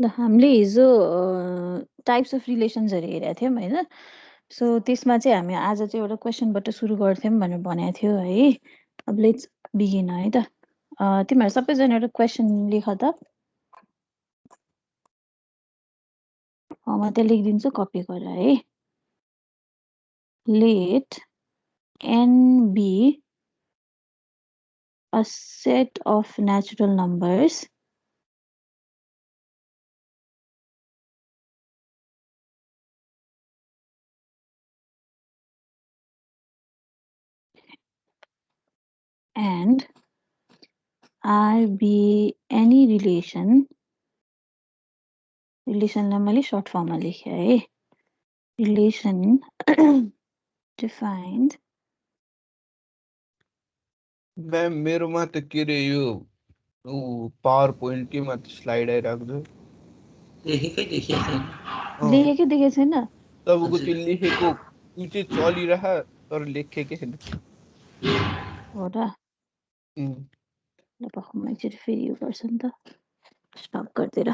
ल हामीले हिजो टाइप्स अफ रिलेसन्सहरु हेरेका थियौं हैन सो त्यसमा चाहिँ हामी आज चाहिँ एउटा क्वेशनबाट सुरु गर्थ्यौं भनेर भनेको थियो है अब लेट्स बिगिन है त तिमीहरु सबैजना एउटा क्वेशन लेख त म त्यहाँ लेखिदिन्छु कपी गरेर है let n be a set of natural numbers and R be any relation लाई मैले short form मा लेखे है relation defined म्याम मेरोमा त के रे यो पावर पोइन्ट के मा स्लाइड आइराख्छ लेखेकै देखेको छैन लेखेकै देखेको छैन तपाईँको त्यो लेखेको उ चाहिँ चलिरह तर लेखेकै छैन हो र ल पखम एकचोटि फेरि यो गर्छ नि त स्टप गरिदिएर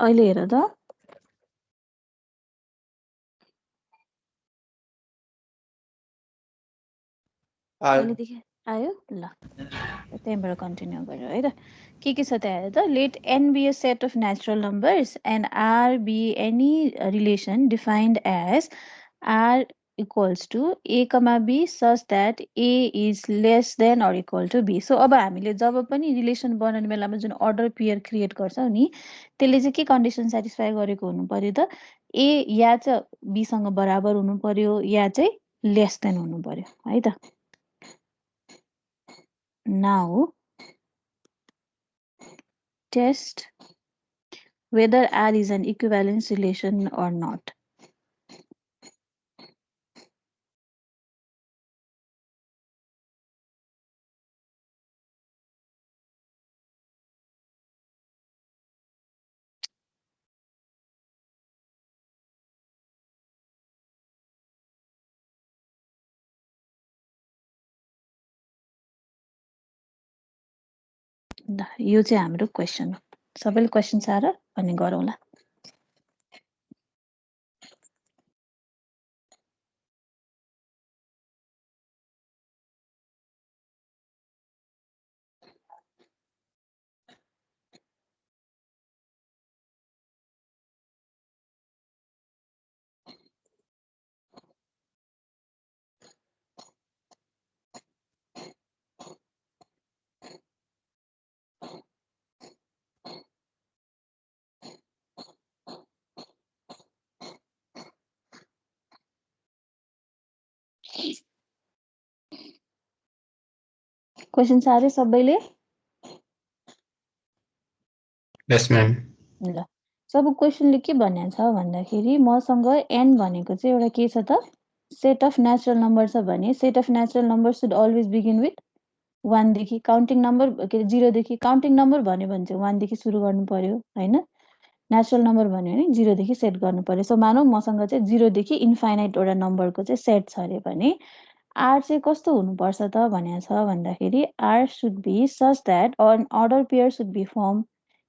अहिले हेर त अहिलेदेखि आयो ल त्यहीँबाट कन्टिन्यू गरेर है त के छ त हेर त late n be a set of natural numbers and r be any relation defined as r equals to a, b such that a is less than or equal to b. So अब हामीले जब पनि relation बनाउने बेलामा जुन order pair create गर्छौं नि त्यसले चाहिँ के कन्डिसन सेटिस्फाई गरेको हुनु पर्यो त a या चाहिँ b सँग बराबर हुनु पर्यो या चाहिँ लेस देन हुनु पर्यो है त Now test whether R is an equivalence relation or not. ल यो चाहिँ हाम्रो क्वेशन हो सबैले क्वेशन छ र अनि गरौँला क्वेशन छ र सबैले यस म्याम ल सब क्वेशनले के भनेको छ भन्दाखेरि मसँग n भनेको चाहिँ एउटा के छ त सेट अफ नेचुरल नम्बर छ भने set of natural number should always begin with 1 देखि काउन्टिङ नम्बर के 0 देखि काउन्टिङ नम्बर भन्यो भने चाहिँ 1 देखि सुरु गर्नु पर्यो हैन नेचुरल नम्बर भन्यो भने 0 देखि सेट गर्नु पर्यो सो मानौ मसँग चाहिँ 0 देखि इन्फाइनाइट वटा नम्बरको चाहिँ सेट छ रे भने r चाहिँ कस्तो हुनुपर्छ त भनेको छ भन्दाखेरि r should be such that an order pair should be formed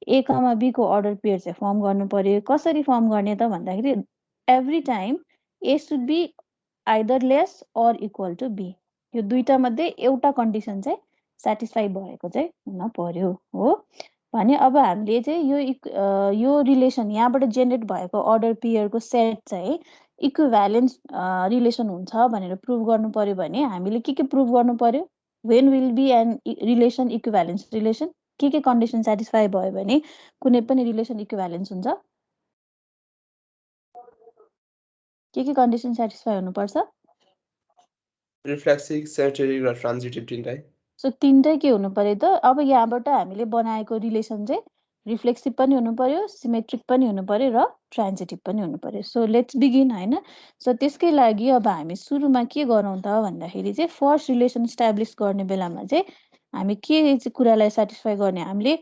a, b को अर्डर पेयर चाहिँ फर्म गर्नु पर्यो कसरी फर्म गर्ने त भन्दाखेरि every time a should be either less or equal to b यो दुईटा मध्ये एउटा कन्डिसन चाहिँ सेटिस्फाई भएको चाहिँ हुन पर्यो हो भने अब हामीले चाहिँ यो रिलेसन यहाँबाट जेनेरेट भएको अर्डर पेयरको सेट चाहिँ इक्विभ्यालेन्स रिलेसन हुन्छ भनेर प्रुभ गर्नु पर्यो भने हामीले के प्रुभ गर्नु पर्यो when will be an relation equivalence relation के कन्डिसन सेटिस्फाई भयो भने कुनै पनि रिलेसन इक्विभ्यालेन्स हुन्छ के कन्डिसन सेटिस्फाई हुनुपर्छ रिफ्लेक्सिभ सिमेट्रिक र ट्रान्जिटिभ तिनटै सो तिनटै के हुनु पर्यो त अब यहाँबाट हामीले बनाएको रिलेसन चाहिँ रिफ्लेक्सिभ पनि हुनु पर्यो, सिमेट्रिक पनि हुनु पर्यो र ट्रान्जिटिभ पनि हुनु पर्यो। सो लेट्स बिगिन हैन। सो त्यसकै लागि अब हामी सुरुमा के गरौँ त भन्दाखेरि चाहिँ फर्स्ट रिलेसन इस्टाब्लिस गर्ने बेलामा चाहिँ हामी के कुरालाई सेटिस्फाई गर्ने, हामीले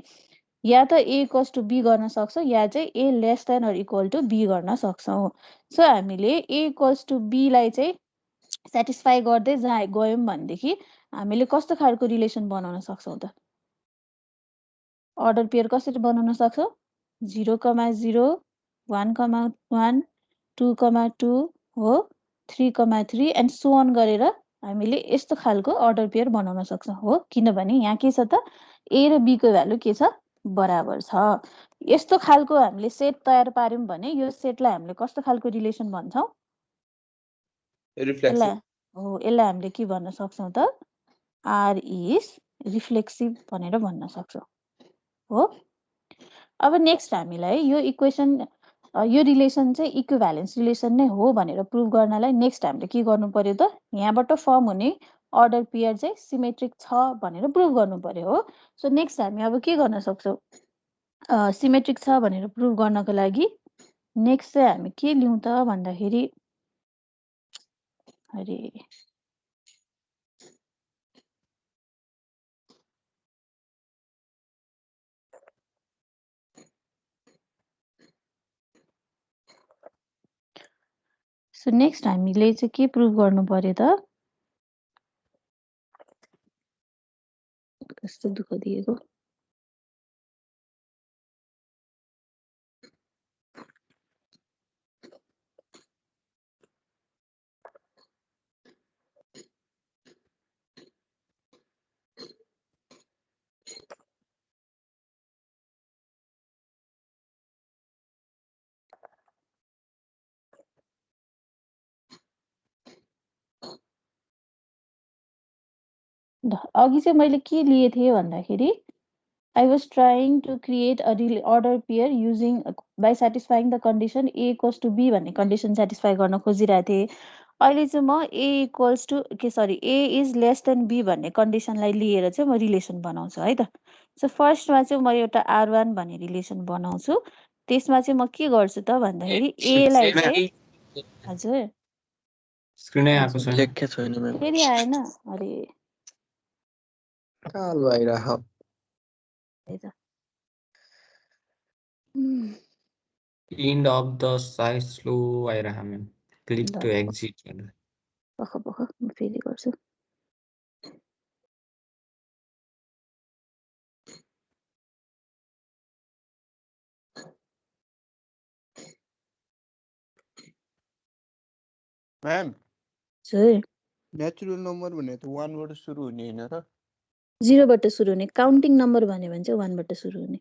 या त ए इक्वल्स टु बी गर्न सक्छौँ या चाहिँ a less than or equal to b गर्न सक्छौँ। सो हामीले ए इक्वल्स टु बीलाई चाहिँ सेटिस्फाई गर्दै गयौँ भनेदेखि हामीले कस्तो खालको रिलेसन बनाउन सक्छौँ त? अर्डर पेयर कसरी बनाउन सक्छौँ? 0,0 1,1 2,2 हो 3,3 एन्ड सो अन गरेर हामीले यस्तो खालको अर्डर पेयर बनाउन सक्छौँ हो, किनभने यहाँ के छ त ए र बी को भ्यालु के छ बराबर छ। यस्तो खालको हामीले सेट तयार पार्यौँ भने यो सेटलाई हामीले कस्तो खालको रिलेसन भन्छौँ? रिफ्लेक्सिभ यसलाई हामीले के भन्न सक्छौँ त? आर इज रिफ्लेक्सिभ भनेर भन्न सक्छौँ हो। अब नेक्स्ट हामीलाई यो इक्वेसन यो रिलेसन चाहिँ इक्विभ्यालेन्स रिलेसन नै हो भनेर प्रुभ गर्नलाई नेक्स्ट हामीले के गर्नु पर्यो त? यहाँबाट फर्म हुने अर्डर पेयर चाहिँ सिमेट्रिक छ भनेर प्रुभ गर्नु पर्यो हो। सो नेक्स्ट हामी अब के गर्न सक्छौँ? सिमेट्रिक छ भनेर प्रुभ गर्नको लागि नेक्स्ट चाहिँ हामी के लिउँ त भन्दाखेरि अरे सो नेक्स्ट हामीले चाहिँ के प्रुभ गर्नु पर्यो त? कस्तो दुःख दिएको। अघि चाहिँ मैले के लिए थिएँ भन्दाखेरि I was trying to create a order pair using by satisfying the condition A equals to B भन्ने कन्डिसन सेटिस्फाई गर्न खोजिरहेको थिएँ। अहिले चाहिँ म A equals to A is less than B भन्ने कन्डिसनलाई लिएर चाहिँ म रिलेसन बनाउँछु है त। सो फर्स्टमा चाहिँ म एउटा R1 भन्ने रिलेसन बनाउँछु। त्यसमा चाहिँ म के गर्छु त भन्दाखेरि एलाई चाहिँ हजुर स्क्रिनै आएको छैन। लेखेको छैन म्याम। फेरि आएन। अरे कालो आइरहेको। End of the site slow आइरहेको म्याम। क्लिक टु एक्जिट भनेर। पख म फेरि गर्छु। म्याम हजुर नेचुरल नम्बर भने त 1 बाट सुरु हुने हैन र? 0 बाट सुरु हुने काउन्टिङ नम्बर भन्यो भने चाहिँ 1 बाट सुरु हुने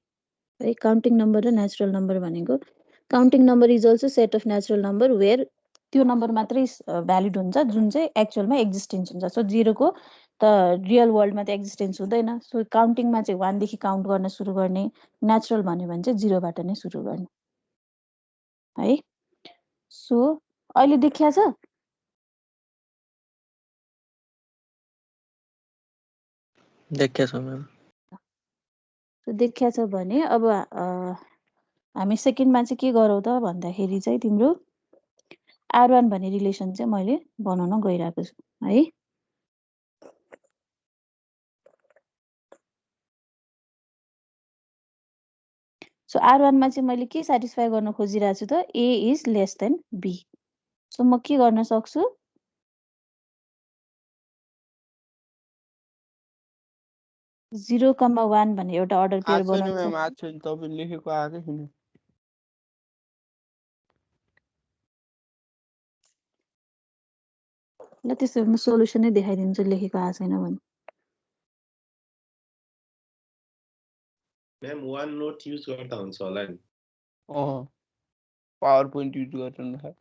है। काउन्टिङ नम्बर र नेचुरल नम्बर भनेको counting number is also set of natural number where त्यो नम्बर मात्रै भ्यालिड हुन्छ जुन चाहिँ एक्चुअलमा एक्जिस्टेन्स हुन्छ। सो 0 को त रियल वर्ल्डमा त एक्जिस्टेन्स हुँदैन। सो काउन्टिङमा चाहिँ 1 देखि काउन्ट गर्न सुरु गर्ने, नेचुरल भन्यो भने चाहिँ 0 बाट नै सुरु गर्ने है। सो अहिले देखिया छ? देखेको छ म्याम। देखिया छ भने अब हामी सेकेन्डमा चाहिँ के गरौँ त भन्दाखेरि चाहिँ तिम्रो R1 भन्ने रिलेसन चाहिँ मैले बनाउन गइरहेको छु है। सो R1 मा चाहिँ मैले के सेटिस्फाई गर्न खोजिरहेको छु त? A is less than B। So म के गर्न सक्छु? जिरो कमा 1 भन्ने एउटा अर्डर पेयर आएको छैन बनाउन म्याम, सक्छु। आएको छैन। तपाईँ लेखेको आएकै छैन। ल त्यसो भए म सोलुसनै देखाइदिन्छु लेखेको आएको छैन भने। म्याम वान नोट युज गर्दा हुन्छ होला नि। पावर पोइन्ट युज गर्नु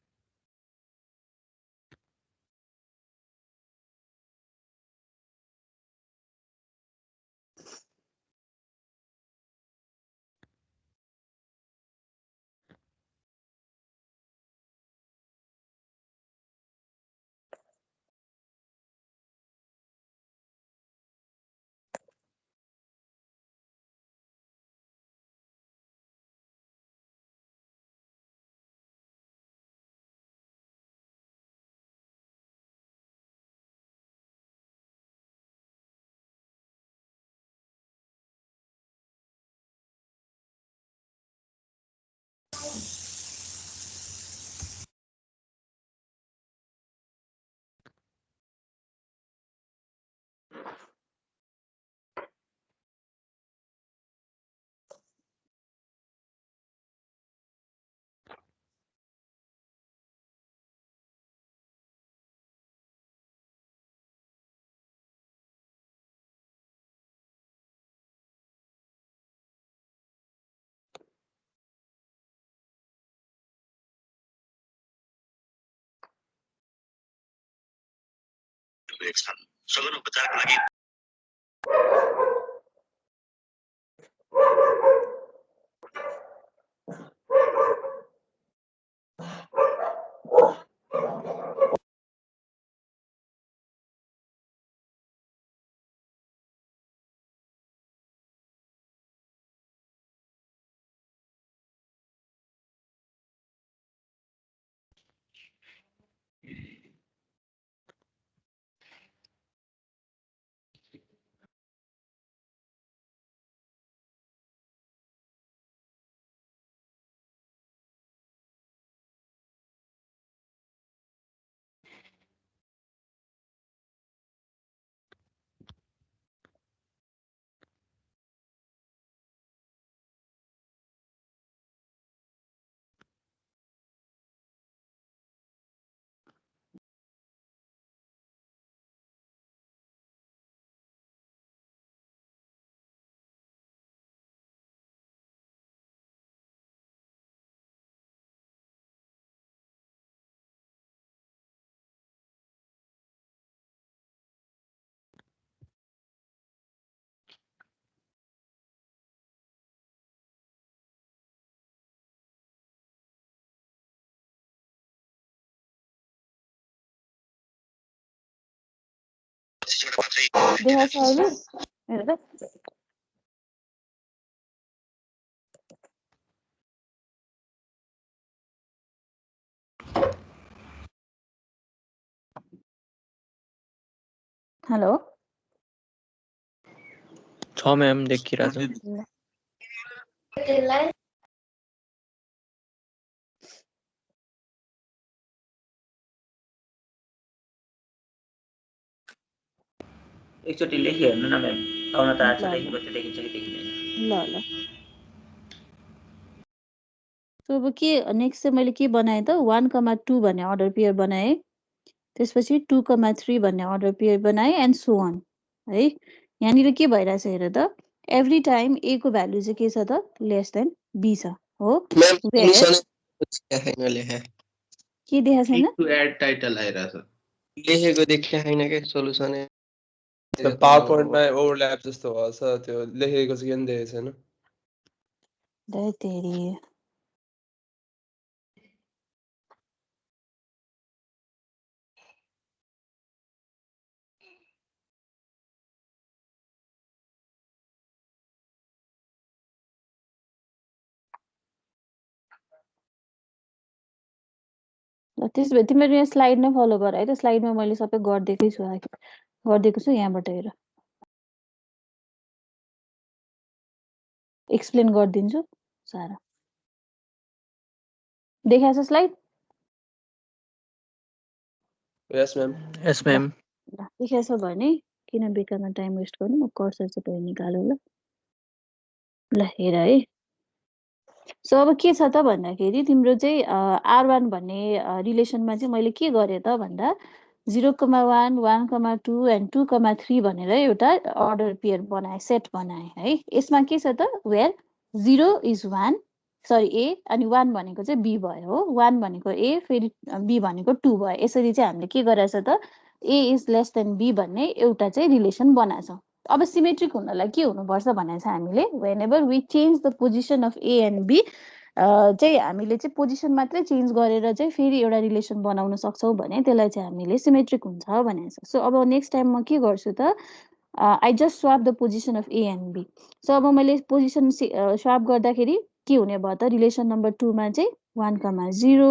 सघन उपचारका लागि देखाएको छ अहिले हेर त हेलो छ मैम देखिरहेको छ एकचोटि लेखी हेर्नु न म्याम आउन त आज लेखेको त्यो देखिन्छ कि देखिँदैन ल सो अब के नेक्स्ट चाहिँ मैले के बनाएँ त 1,2 भन्ने अर्डर पेयर बनाएँ त्यसपछि 2,3 भन्ने अर्डर पेयर बनाएँ एन्ड सो अन है यहाँनिर के भइरहेछ हेर त एभ्री टाइम ए को भ्यालु चाहिँ के छ त लेस देन बी छ हो मैम Where? सोलुसन छैन लेखे के देखाएको छैन टु एड टाइटल आइरहेछ लेखेको देखिया छैन के सोलुसन पावर पोइन्टमा ओभरल्याप जस्तो भएछ त्यो लेखेको चाहिँ किन देखेको छैन दैतेरी ल त्यसो भए तिमीहरू यहाँ स्लाइड नै फलो गर है त स्लाइडमा मैले सबै गरिदिएको छु यहाँबाट हेर एक्सप्लेन गरिदिन्छु सारा देखाएको छ स्लाइड यस म्याम यस मैम ल देखाएको छ भने किन बेकारमा टाइम वेस्ट गर्नु म कर्सर चाहिँ पहिला निकाल्नु ल हेर है सो अब के छ त भन्दाखेरि तिम्रो चाहिँ R1 भन्ने रिलेसनमा चाहिँ मैले के गरेँ त भन्दा 0,1 1,2 एन्ड 2,3 भनेर एउटा अर्डर पेयर बनाएँ सेट बनाएँ है यसमा के छ त वेयर 0 इज 1 सरी ए अनि 1 भनेको चाहिँ बी भयो हो 1 भनेको ए फेरि बी भनेको 2 भयो यसरी चाहिँ हामीले के गरेछ त a is less than be भन्ने एउटा चाहिँ रिलेसन बनाएको छ अब सिमेट्रिक हुनलाई के हुनुपर्छ भने चाहिँ हामीले whenever we change the position of A and b चाहिँ हामीले चाहिँ पोजिसन मात्रै चेन्ज गरेर चाहिँ फेरि एउटा रिलेसन बनाउन सक्छौँ भने त्यसलाई चाहिँ हामीले सिमेट्रिक हुन्छ भनेको सो अब नेक्स्ट टाइम म के गर्छु त I just swap the position of A and B so अब मैले पोजिसन स्वाप गर्दाखेरि के हुने भयो त रिलेसन नम्बर 2 मा चाहिँ 1,0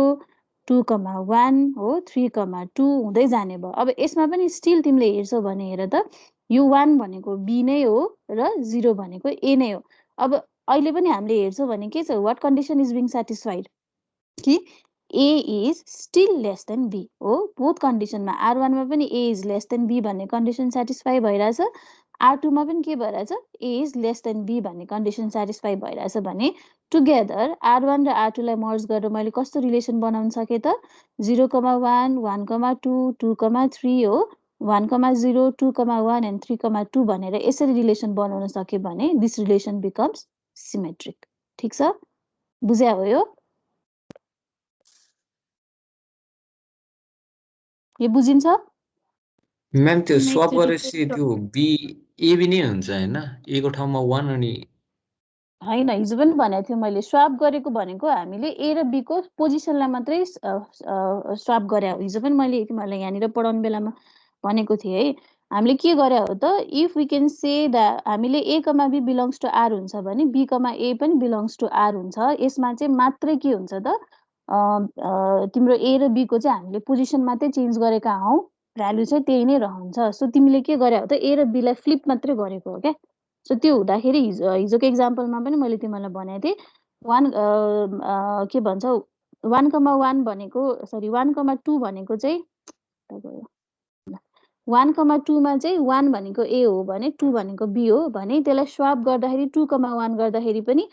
2,1 हो 3,2 हुँदै जाने भयो अब यसमा पनि स्टिल तिमीले हेर्छौ भने हेर त यो 1 भनेको बी नै हो र 0 भनेको ए नै हो अब अहिले पनि हामीले हेर्छौँ भने के छ, what condition is being satisfied कि A is still less than B हो। बोथ कन्डिसनमा R1 मा पनि A is less than B भन्ने कन्डिसन सेटिस्फाई भइरहेछ, R2 मा पनि के भइरहेछ, A is less than B भन्ने कन्डिसन सेटिस्फाई भइरहेछ भने टुगेदर R1 र R2 लाई मर्ज गरेर मैले कस्तो रिलेसन बनाउन सके त 0,1 1,2 2,3 हो, 1,0 2,1 and 3,2 भनेर यसरी रिलेसन बनाउन सके भने दिस रिलेसन बिकम्स सिमेट्रिक। ठीक छ, बुझ्या हो यो बुझिन्छ म्याम त्यो स्वप Symmetric गरेपछि त्यो बी एबी नै हुन्छ हैन, ए को ठाउँमा 1 अनि हैन, हिजो पनि भनेको थिएँ मैले, स्वाप गरेको भनेको हामीले ए र बी को पोजिसनलाई मात्रै स्वाप गरे हो। हिजो पनि मैले तिमीहरूलाई यहाँनिर पढाउने बेलामा भनेको थिएँ है, हामीले के गरे हो त, if we can say that हामीले A comma B belongs to R हुन्छ भने बी कमा ए पनि बिलोङ्स टु आर हुन्छ। यसमा चाहिँ मात्रै के हुन्छ त तिम्रो ए र बी को चाहिँ हामीले पोजिसन मात्रै चेन्ज गरेका हौँ, भ्यालु चाहिँ त्यही नै रहन्छ। सो तिमीले के गरे हो त ए र बी लाई फ्लिप मात्रै गरेको हो क्या। सो त्यो हुँदाखेरि हिजोको एक्जाम्पलमा पनि मैले तिमीलाई भनेको थिएँ के भन्छ 1,1 भनेको सरी 1,2 भनेको चाहिँ 1,2 मा चाहिँ 1 भनेको ए हो भने 2 भनेको बी हो भने त्यसलाई स्वाप गर्दाखेरि 2,1 गर्दाखेरि पनि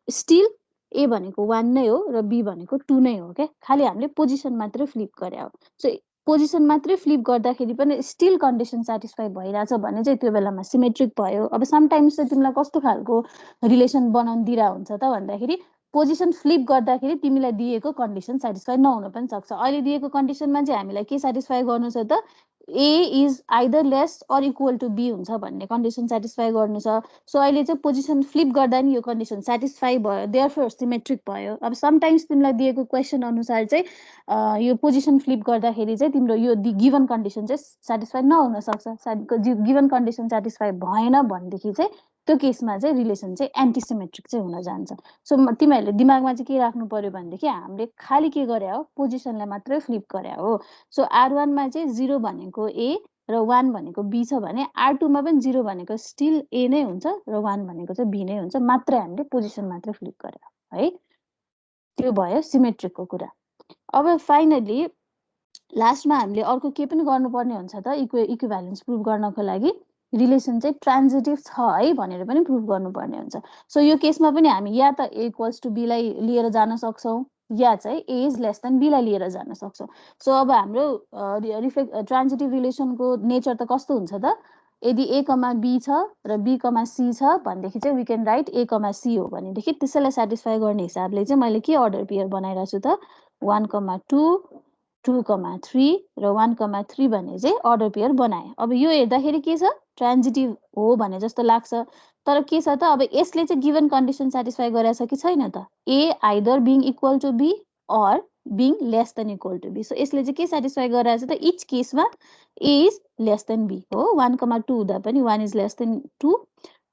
स्टिल ए भनेको 1 नै हो र बी भनेको 2 नै हो क्या, खालि हामीले पोजिसन मात्रै फ्लिप गरे हो। सो पोजिसन मात्रै फ्लिप गर्दाखेरि पनि स्टिल कन्डिसन सेटिस्फाई भइरहेछ भने चाहिँ त्यो बेलामा सिमेट्रिक भयो। अब समटाइम्स चाहिँ तिमीलाई कस्तो खालको रिलेसन बनाउन दिइरा हुन्छ त भन्दाखेरि पोजिसन फ्लिप गर्दाखेरि तिमीलाई दिएको कन्डिसन सेटिस्फाई नहुन पनि सक्छ। अहिले दिएको कन्डिसनमा चाहिँ हामीलाई के सेटिस्फाई गर्नु छ त a is either less or equal to b हुन्छ भन्ने कन्डिसन सेटिस्फाई गर्नु छ। सो अहिले चाहिँ पोजिसन फ्लिप गर्दा नि यो कन्डिसन सेटिस्फाई भयो, देयरफोर सिमेट्रिक भयो। अब समटाइम्स तिमीलाई दिएको क्वेसन अनुसार चाहिँ यो पोजिसन फ्लिप गर्दाखेरि चाहिँ तिम्रो यो गिभन कन्डिसन चाहिँ सेटिस्फाई नहुन सक्छ। गिभन कन्डिसन सेटिस्फाई भएन भनेदेखि चाहिँ त्यो केसमा चाहिँ रिलेसन चाहिँ एन्टिसिमेट्रिक चाहिँ हुन जान्छ। सो तिमीहरूले दिमागमा चाहिँ के राख्नु पर्यो भनेदेखि हामीले खालि के गरे हो, पोजिसनलाई मात्रै फ्लिप गरे हो। सो R1 मा चाहिँ 0 भनेको ए र 1 भनेको बी छ भने R2 मा पनि 0 भनेको स्टिल ए नै हुन्छ र 1 भनेको चाहिँ बी नै हुन्छ, मात्रै हामीले पोजिसन मात्रै फ्लिप गरे है। त्यो भयो सिमेट्रिकको कुरा। अब फाइनली लास्टमा हामीले अर्को के पनि गर्नुपर्ने हुन्छ त इक्विभ्यालेन्स प्रुभ गर्नको लागि रिलेसन चाहिँ ट्रान्जिटिभ छ है भनेर पनि प्रुभ गर्नुपर्ने हुन्छ। सो यो केसमा पनि हामी या त ए इक्वल्स टु बी लाई लिएर जान सक्छौँ या चाहिँ ए इज लेस देन बी लाई लिएर जान सक्छौँ। सो अब हाम्रो ट्रान्जिटिभ रिलेसनको नेचर त कस्तो हुन्छ त, यदि ए कमा बी छ र बी कमा सी छ भनेदेखि चाहिँ we can write A comma C हो भनेदेखि त्यसैलाई सेटिस्फाई गर्ने हिसाबले चाहिँ मैले के अर्डर पेयर बनाइरहेको छु त 1,2 2,3 र 1,3 भन्ने चाहिँ अर्डर पेयर बनाएँ। अब यो हेर्दाखेरि के छ, ट्रान्जिटिभ हो भने जस्तो लाग्छ, तर के छ त अब यसले चाहिँ गिभन कन्डिसन सेटिस्फाई गरेछ कि छैन त, a either being equal to b or being less than equal to b. So यसले चाहिँ के सेटिस्फाई गरेछ त इच केसमा a is less than b हो। 1,2 हुँदा पनि 1 इज लेस देन 2,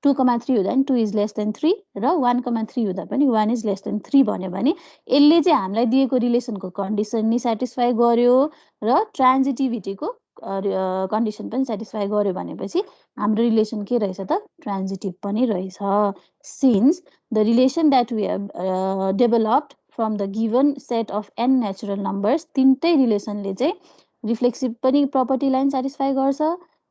2,3 हुँदा पनि 2 इज लेस देन 3 र 1,3 हुँदा पनि 1 इज लेस देन 3 भन्यो भने यसले चाहिँ हामीलाई दिएको रिलेसनको कन्डिसन नि सेटिस्फाई गर्यो र ट्रान्जिटिभिटीको कन्डिसन पनि सेटिस्फाई गर्यो भनेपछि हाम्रो रिलेसन के रहेछ त ट्रान्जिटिभ पनि रहेछ। Since the relation that we have developed from the given set of an natural numbers, तिनटै रिलेसनले चाहिँ रिफ्लेक्सिभ पनि प्रपर्टीलाई पनि सेटिस्फाई गर्छ,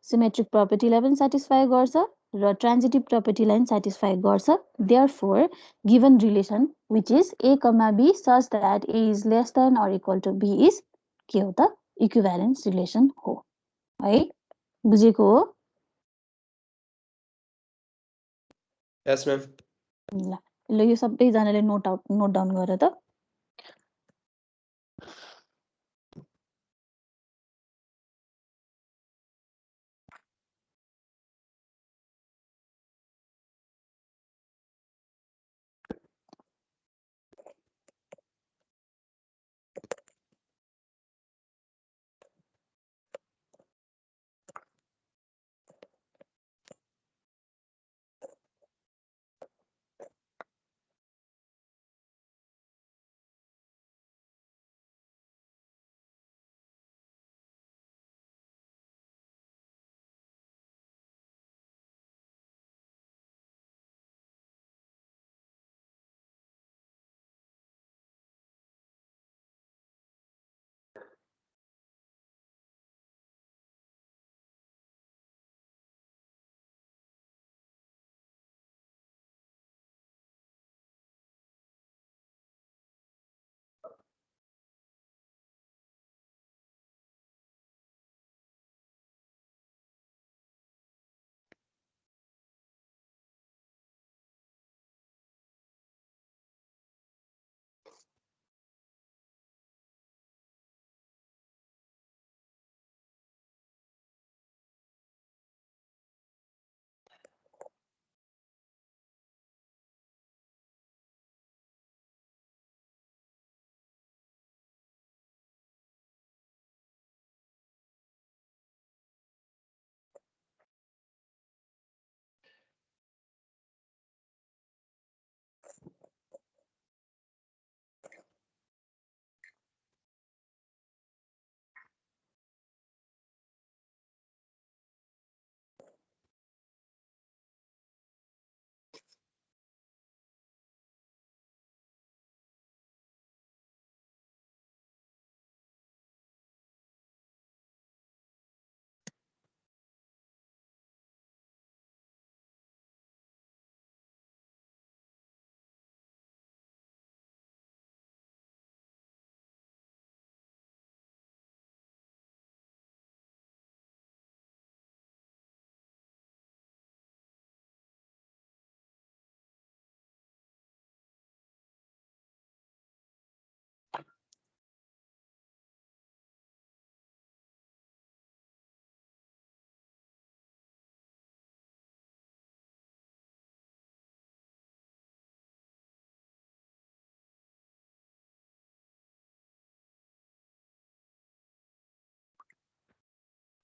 सिमेट्रिक प्रपर्टीलाई पनि सेटिस्फाई गर्छ र ट्रान्जिटिभ प्रपर्टीलाई पनि सेटिस्फाई गर्छ। Therefore given relation which is A comma B such that A is less than or equal to B is के हो त इक्विभ्यालेन्स रिलेसन हो है। बुझेको हो? Yes ma'am. ल यो सबैजनाले नोट डाउन गर त।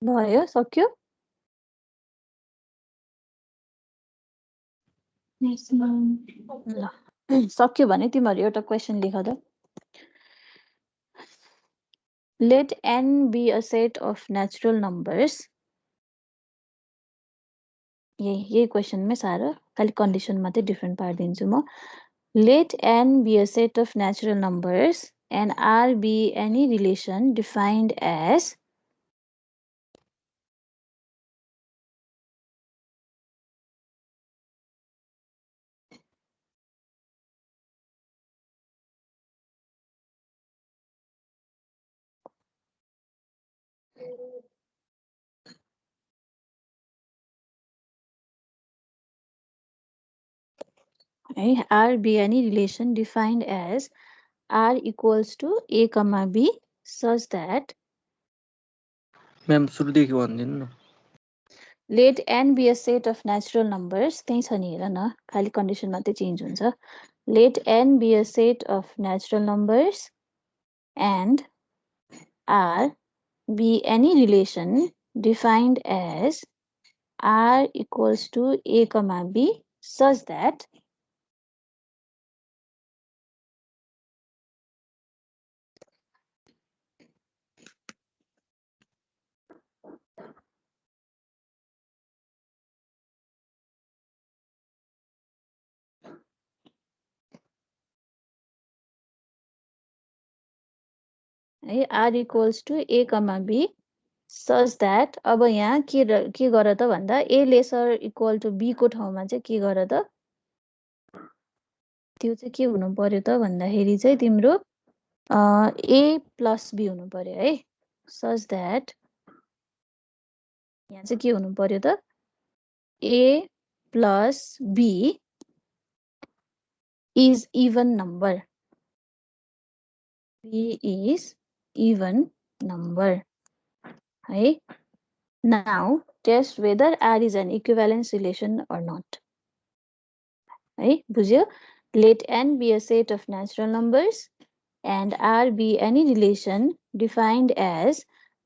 भयो सक्यो ल सक्यो भने तिमीहरू एउटा क्वेसन लेख त let n be a set of natural numbers यही क्वेसनमै सारो खालि कन्डिसन मात्रै डिफरेन्ट पारिदिन्छु म let n be a set of natural numbers and r be any relation defined as R be any relation defined as R equals to A, B such that ma'am सुरुदेखि भनिदिनु न let n be a set of natural numbers त्यही छ नि हेर न खाली condition मात्रै चेन्ज हुन्छ let n be a set of natural numbers and R be any relation defined as R equals to A, B such that R equals to A, B such that अब यहाँ के गर त भन्दा A lesser equal to B को ठाउँमा चाहिँ के गर त त्यो चाहिँ के हुनु पर्यो त भन्दाखेरि चाहिँ तिम्रो A प्लस B हुनु पर्यो है such that यहाँ चाहिँ के हुनु पर्यो त A plus B is even number B is even number है now test whether R is an equivalence relation or not है बुझ्यो let n be a set of natural numbers and R be any relation defined as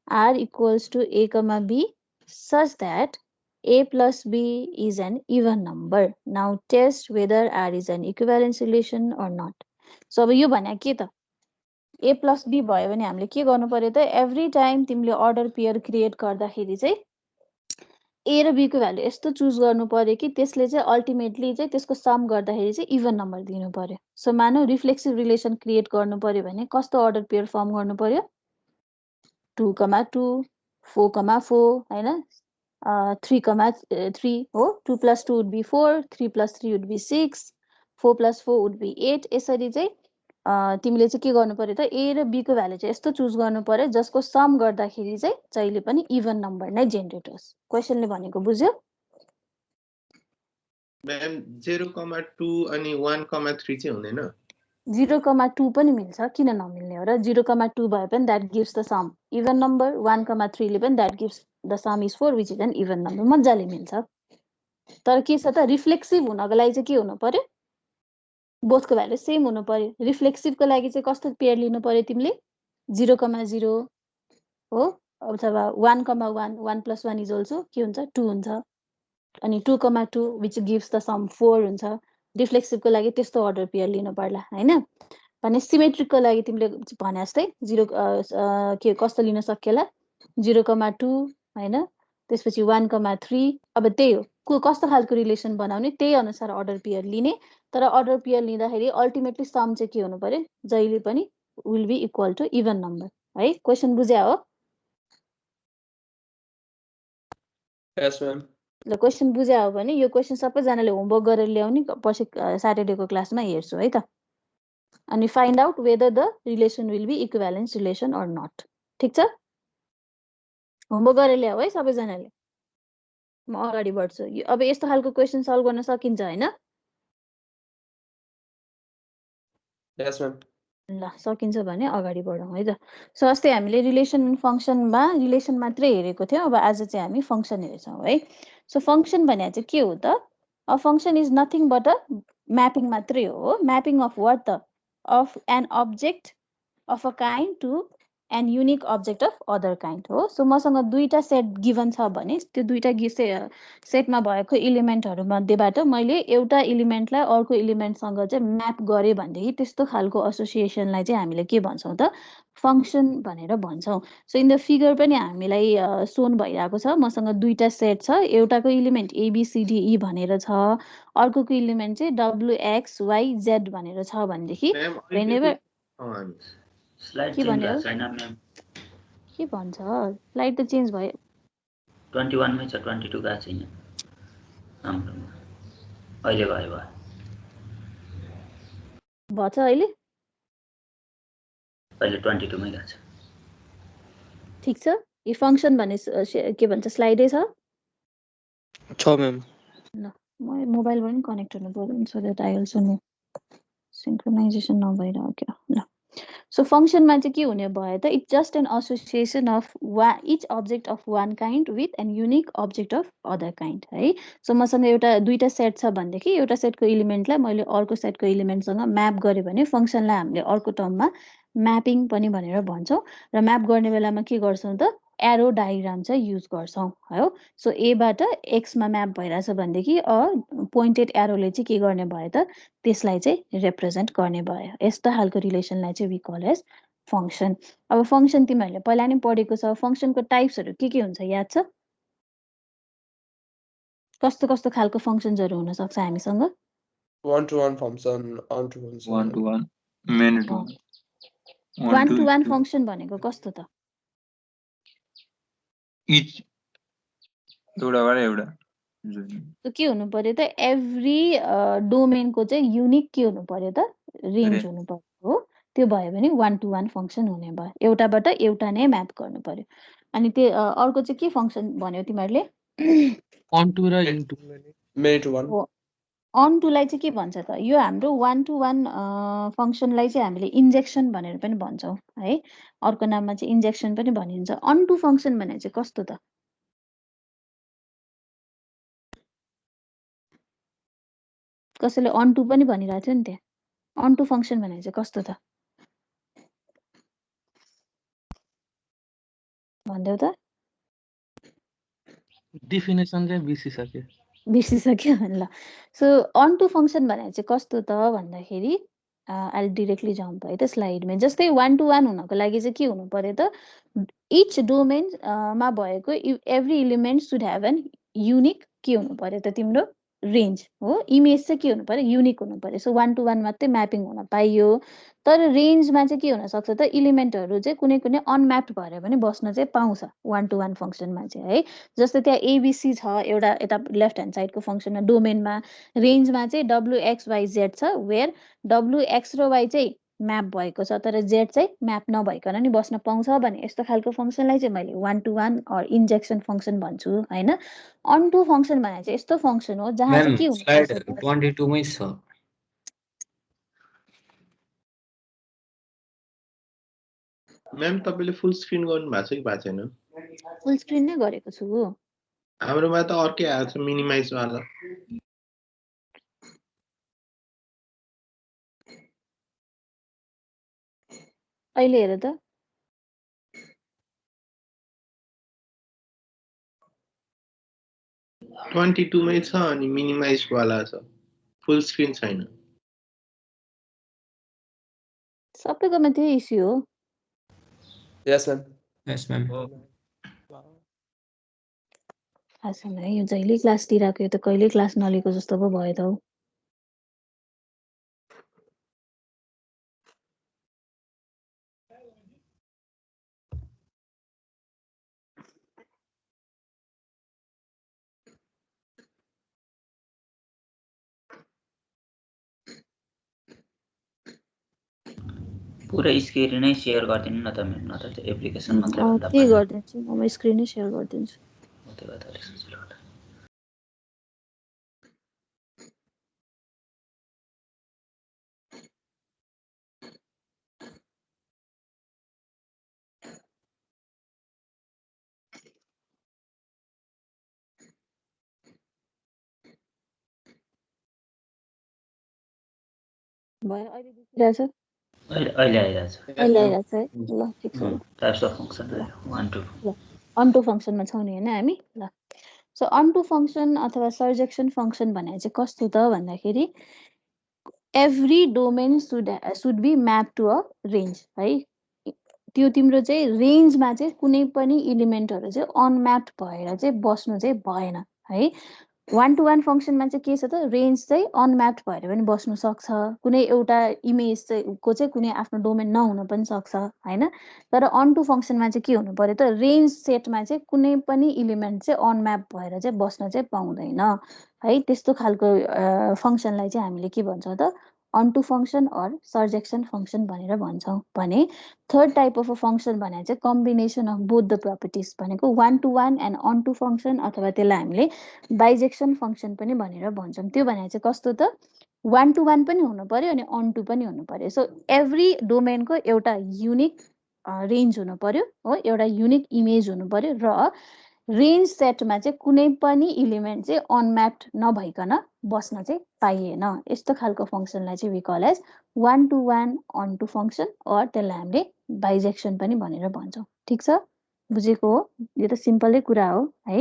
R equals to A, B such that A plus B is an even number. Now test whether R is an equivalence relation or not. So अब यो भने के त A plus B भयो भने हामीले के गर्नु पर्यो त every time तिमीले order pair create गर्दाखेरि चाहिँ A र B को भ्यालु यस्तो चुज गर्नु पर्यो कि त्यसले चाहिँ अल्टिमेटली चाहिँ त्यसको सम गर्दाखेरि चाहिँ इभन नम्बर दिनु पर्यो सो मानौ रिफ्लेक्सिभ रिलेसन क्रिएट गर्नु पर्यो भने कस्तो अर्डर पेयर फर्म गर्नु पर्यो 2, 2 4, 4 हैन 3, 3 हो 2 + 2 would be 4 3 + 3 would be 6 4 + 4 would be 8 यसरी चाहिँ तिमीले चाहिँ के गर्नु पर्यो त A र B को भ्यालु चाहिँ यस्तो चुज गर्नु पर्यो जसको सम गर्दाखेरि चाहिँ जहिले पनि इभन नम्बर नै जेनेरेट होस् क्वेशनले भनेको बुझ्यो म्याम 0,2 अनि 1,3 चाहिँ हुँदैन 0,2 पनि मिल्छ किन नमिल्ने हो र 0,2 भए पनि that gives the sum even number 1,3 ले पनि that gives the sum is 4 which is an even number मजाले मिल्छ तर के छ त रिफ्लेक्सिभ हुनको लागि चाहिँ के हुनु पर्यो बोथको भ्यालु सेम हुनु पर्यो रिफ्लेक्सिभको लागि चाहिँ कस्तो पेयर लिनु पर्यो तिमीले 0,0 हो अथवा 1,1 1 + 1 इज अल्सो के हुन्छ 2 हुन्छ अनि 2,2 व्हिच गिव्स द सम 4 हुन्छ रिफ्लेक्सिभको लागि त्यस्तो अर्डर पेयर लिनु पर्ला हैन भने सिमेट्रिकको लागि तिमीले भने जस्तै 0 के कस्तो लिन सकिएला 0,2 हैन त्यसपछि 1,3 अब त्यही हो कस्तो खालको रिलेसन बनाउने त्यही अनुसार अर्डर पेयर लिने तर अर्डर पेयर लिँदाखेरि अल्टिमेटली सम चाहिँ के हुनु पर्यो जहिले पनि will be equal to even number है क्वेशन बुझ्या हो Yes, ma'am. ल क्वेशन बुझ्या हो भने यो क्वेशन सबैजनाले होमवर्क गरेर ल्याउने पछि स्याटरडेको क्लासमा हेर्छु है त अनि find out whether the relation will be equivalence relation or not ठीक छ होमवर्क गरेर ल्याऊ है सबैजनाले म अगाडि बढ्छु अब यस्तो खालको क्वेशन सल्भ गर्न सकिन्छ हैन Yes, ma'am. ल सकिन्छ भने अगाडि बढौँ है त सो अस्ति हामीले रिलेसन फंक्सनमा रिलेसन मात्रै हेरेको थियौं अब आज चाहिँ हामी फंक्सन हेर्छौं है सो फंक्सन भने चाहिँ के हो त a function is nothing but a mapping मात्रै हो म्यापिङ अफ व्हाट त of an object of a kind to and unique object of other kind हो। सो मसँग दुईटा सेट गिभन छ भने त्यो दुईटा सेटमा भएको इलिमेन्टहरू मध्येबाट मैले एउटा इलिमेन्टलाई अर्को इलिमेन्टसँग चाहिँ म्याप गरेँ भनेदेखि त्यस्तो खालको एसोसिएसनलाई चाहिँ हामीले के भन्छौँ त फङ्सन भनेर भन्छौँ। सो इन द फिगर पनि हामीलाई सोन भइरहेको छ, मसँग दुईटा सेट छ, एउटाको इलिमेन्ट ABCDE भनेर छ, अर्कोको इलिमेन्ट चाहिँ WXYZ भनेर छ भनेदेखि Ma'am, whenever स्लाइड के चेन्ज भन्यो भएको छैन म्याम। के भन्छ स्लाइड त चेन्ज भयो 21 मै छ, 22 गएको छैन हाम्रोमा। अहिले भयो भयो भन्छ अहिले अहिले 22 मै गएको छ। ठिक छ। यो फङ्सन भन्ने के भन्छ स्लाइडै छ म्याम। ल म मोबाइलबाट पनि कनेक्ट हुनु पर्यो so that I also know synchronization नभइरहेको ल। सो फङ्सनमा चाहिँ के हुने भयो त it's just an association of each object of one kind with an unique object of other kind है। सो मसँग दुईटा सेट छ भनेदेखि एउटा सेटको इलिमेन्टलाई मैले अर्को सेटको इलिमेन्टसँग म्याप गरेँ भने फङ्सनलाई हामीले अर्को टर्ममा म्यापिङ पनि भनेर भन्छौँ। र म्याप गर्ने बेलामा के गर्छौँ त एरो डायग्राम चाहिँ युज गर्छौँ है। सो एबाट एक्समा म्याप भइरहेछ भनेदेखि पोइन्टेड एरोले चाहिँ के गर्ने भयो त त्यसलाई चाहिँ रिप्रेजेन्ट गर्ने भयो। यस्तो खालको रिलेसनलाई चाहिँ वी कल एज फङ्सन। अब फङ्सन तिमीहरूले पहिला नै पढेको छ, फङ्सनको टाइप्सहरू के हुन्छ याद छ? कस्तो कस्तो खालको फङ्सन्सहरू हुनसक्छ हामीसँग? One to one function, on to function. One to one, many to one to one function भनेको कस्तो त? each एउटाबाट एउटा त्यो के हुनु पर्यो त एभ्री डोमेनको चाहिँ युनिक के हुनु पर्यो त रेन्ज हुनु पर्यो हो। त्यो भयो भने वान टु वान फङ्सन हुने भयो, एउटाबाट एउटा नै म्याप गर्नु पर्यो। अनि त्यो अर्को चाहिँ के फङ्सन भन्यो तिमीहरूले? अन टु र इन्टु Many to one. अन टुलाई चाहिँ के भन्छ त? यो हाम्रो वान टु वान फङ्सनलाई चाहिँ हामीले इन्जेक्सन भनेर पनि भन्छौँ है, अर्को नाममा चाहिँ इन्जेक्सन पनि भनिन्छ। अन टु फङ्सन भने चाहिँ कस्तो त? कसैले अन टु पनि भनिरहेको थियो नि त्यहाँ। अन टु फङ्सन भने चाहिँ कस्तो त भनिदेऊ त। डेफिनेसन चाहिँ बिर्सिसक्यो। बिर्सिसक्यो ल। सो अन टु फङ्सन भने चाहिँ कस्तो त भन्दाखेरि आई डिरेक्टली जम्प भयो त स्लाइडमा। जस्तै वान टु वान हुनको लागि चाहिँ के हुनु पर्यो त इच डोमेनमा भएको every element should have an unique के हुनु पर्यो त तिम्रो रेन्ज हो। इमेज चाहिँ के हुनु पर्यो युनिक हुनु पर्यो। सो वान टु वान मात्रै म्यापिङ हुन पाइयो। तर रेन्जमा चाहिँ के हुनसक्छ त इलिमेन्टहरू चाहिँ कुनै कुनै अनम्याप्ड भएर पनि बस्न चाहिँ पाउँछ वान टु वान फङ्सनमा चाहिँ है। जस्तै त्यहाँ एबिसी छ एउटा यता लेफ्ट ह्यान्ड साइडको फङ्सनमा डोमेनमा, रेन्जमा चाहिँ WXYZ छ वेयर WX र Y चाहिँ म्याप भएको छ तर जेड चाहिँ म्याप नभइकन नि बस्न पाउँछ भने यस्तो खालको फङ्सनलाई चाहिँ मैले one to one injection function भन्छु होइन। अन टु फङ्सन भने चाहिँ यस्तो फङ्सन हो जहाँ म्याम चाहिँ के स्लाइडहरू हुनुपर्छ 22 मै छ। म्याम तपाईँले फुल स्क्रिन गर्नु भएको छ कि भएको छैन? फुल स्क्रिन नै गरेको छु। हाम्रोमा त अर्कै आएको छ मिनिमाइज वाला। अहिले हेर त 22 मै छ अनि मिनिमाइज वाला छ, फुल स्क्रिन छैन। सबैकोमा त्यही इस्यु हो। Yes, ma'am. यस म्याम। आसन है यो जहिले क्लास दिइरहेको यो त कहिले क्लास नलिएको जस्तो पो भयो त हौ। पुरै स्क्रिन नै सेयर गरिदिनु न त म्याम, नत्र त्यो एप्लिकेसन मात्रै भन्दा त्यही पनि। गरिदिन्छु म स्क्रिनै सेयर गरिदिन्छु। त्यो भए त अलिक सजिलो होला। भयो अहिले देखिरहेछ? अहिले आइरहेछ अहिले आइरहेको छ है ल ठिक छ ल टाइप्स अफ फङ्सन आयो 1 2 ल अनटु फङ्सनमा छौँ नि होइन हामी ल सो अनटु फङ्सन अथवा सर्जेक्सन फङ्सन भनेको चाहिँ कस्तो त भन्दाखेरि every domain should be map to a range है त्यो तिम्रो चाहिँ रेन्जमा चाहिँ कुनै पनि इलिमेन्टहरू चाहिँ अनम्याप्ड भएर चाहिँ बस्नु चाहिँ भएन है 1 to 1 फङ्सनमा चाहिँ के छ त रेन्ज चाहिँ अनम्याप्ड भएर पनि बस्नु सक्छ कुनै एउटा इमेज चाहिँ को चाहिँ कुनै आफ्नो डोमेन नहुन पनि सक्छ होइन तर अनटु फङ्सनमा चाहिँ के हुनु पर्यो त रेन्ज सेटमा चाहिँ कुनै पनि इलिमेन्ट चाहिँ अनम्याप भएर चाहिँ बस्न चाहिँ पाउँदैन है त्यस्तो खालको फङ्सनलाई चाहिँ हामीले के भन्छौँ त अनटु फङ्सन अर सर्जेक्सन फङ्सन भनेर भन्छौँ भने third type of a function भनेको चाहिँ combination of both the properties भनेको 1 to 1 एन्ड अनटु फङ्सन अथवा त्यसलाई हामीले बाइजेक्सन फङ्सन पनि भनेर भन्छौँ त्यो भनेको चाहिँ कस्तो त 1 to 1 पनि हुनु पर्यो अनि अनटु पनि हुनु पर्यो सो एभ्री डोमेनको एउटा युनिक रेन्ज हुनु पर्यो हो एउटा युनिक इमेज हुनु पर्यो र रेन्ज सेटमा चाहिँ कुनै पनि इलिमेन्ट चाहिँ अनम्याप्ड नभइकन बस्न चाहिँ पाइएन यस्तो खालको फङ्सनलाई चाहिँ we call as 1 to 1 onto function or त्यसलाई हामीले बाइजेक्सन पनि भनेर भन्छौँ ठिक छ बुझेको हो यो त सिम्पलै कुरा हो है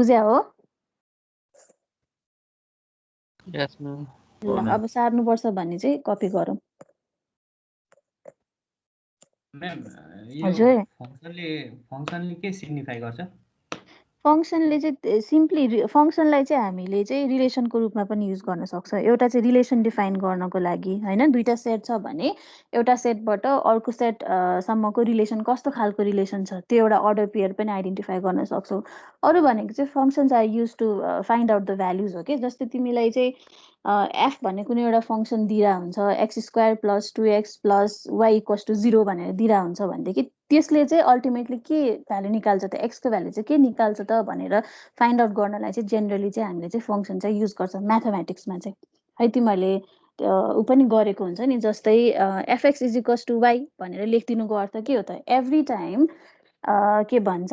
बुझ्या हो यस म्याम ल अब सार्नुपर्छ भन्ने चाहिँ कपी गरौँ म्याम यो हजुर फङ्सनले के सिग्निफाई गर्छ फङ्सनले चाहिँ सिम्पली फङ्सनलाई चाहिँ हामीले चाहिँ रिलेसनको रूपमा पनि युज गर्न सक्छ एउटा चाहिँ रिलेसन डिफाइन गर्नको लागि होइन दुईटा सेट छ भने एउटा सेटबाट अर्को सेट सम्मको रिलेसन कस्तो खालको रिलेसन छ त्यो एउटा अर्डर पेयर पनि आइडेन्टिफाई गर्न सक्छौ अरू भनेको चाहिँ functions are use to find out the values हो कि जस्तै तिमीलाई चाहिँ एफ भन्ने कुनै एउटा फङ्सन दिइरा हुन्छ x² + 2x + y = 0 भनेर दिइरा हुन्छ भनेदेखि त्यसले चाहिँ अल्टिमेटली के भ्यालु निकाल्छ त एक्सको भ्यालु चाहिँ के निकाल्छ त भनेर फाइन्ड आउट गर्नलाई चाहिँ जेनरली चाहिँ हामीले चाहिँ फङ्सन चाहिँ युज गर्छौँ म्याथमेटिक्समा चाहिँ है तिमीहरूले ऊ पनि गरेको हुन्छ नि जस्तै fx = y भनेर लेखिदिनुको अर्थ के हो त एभ्री टाइम के भन्छ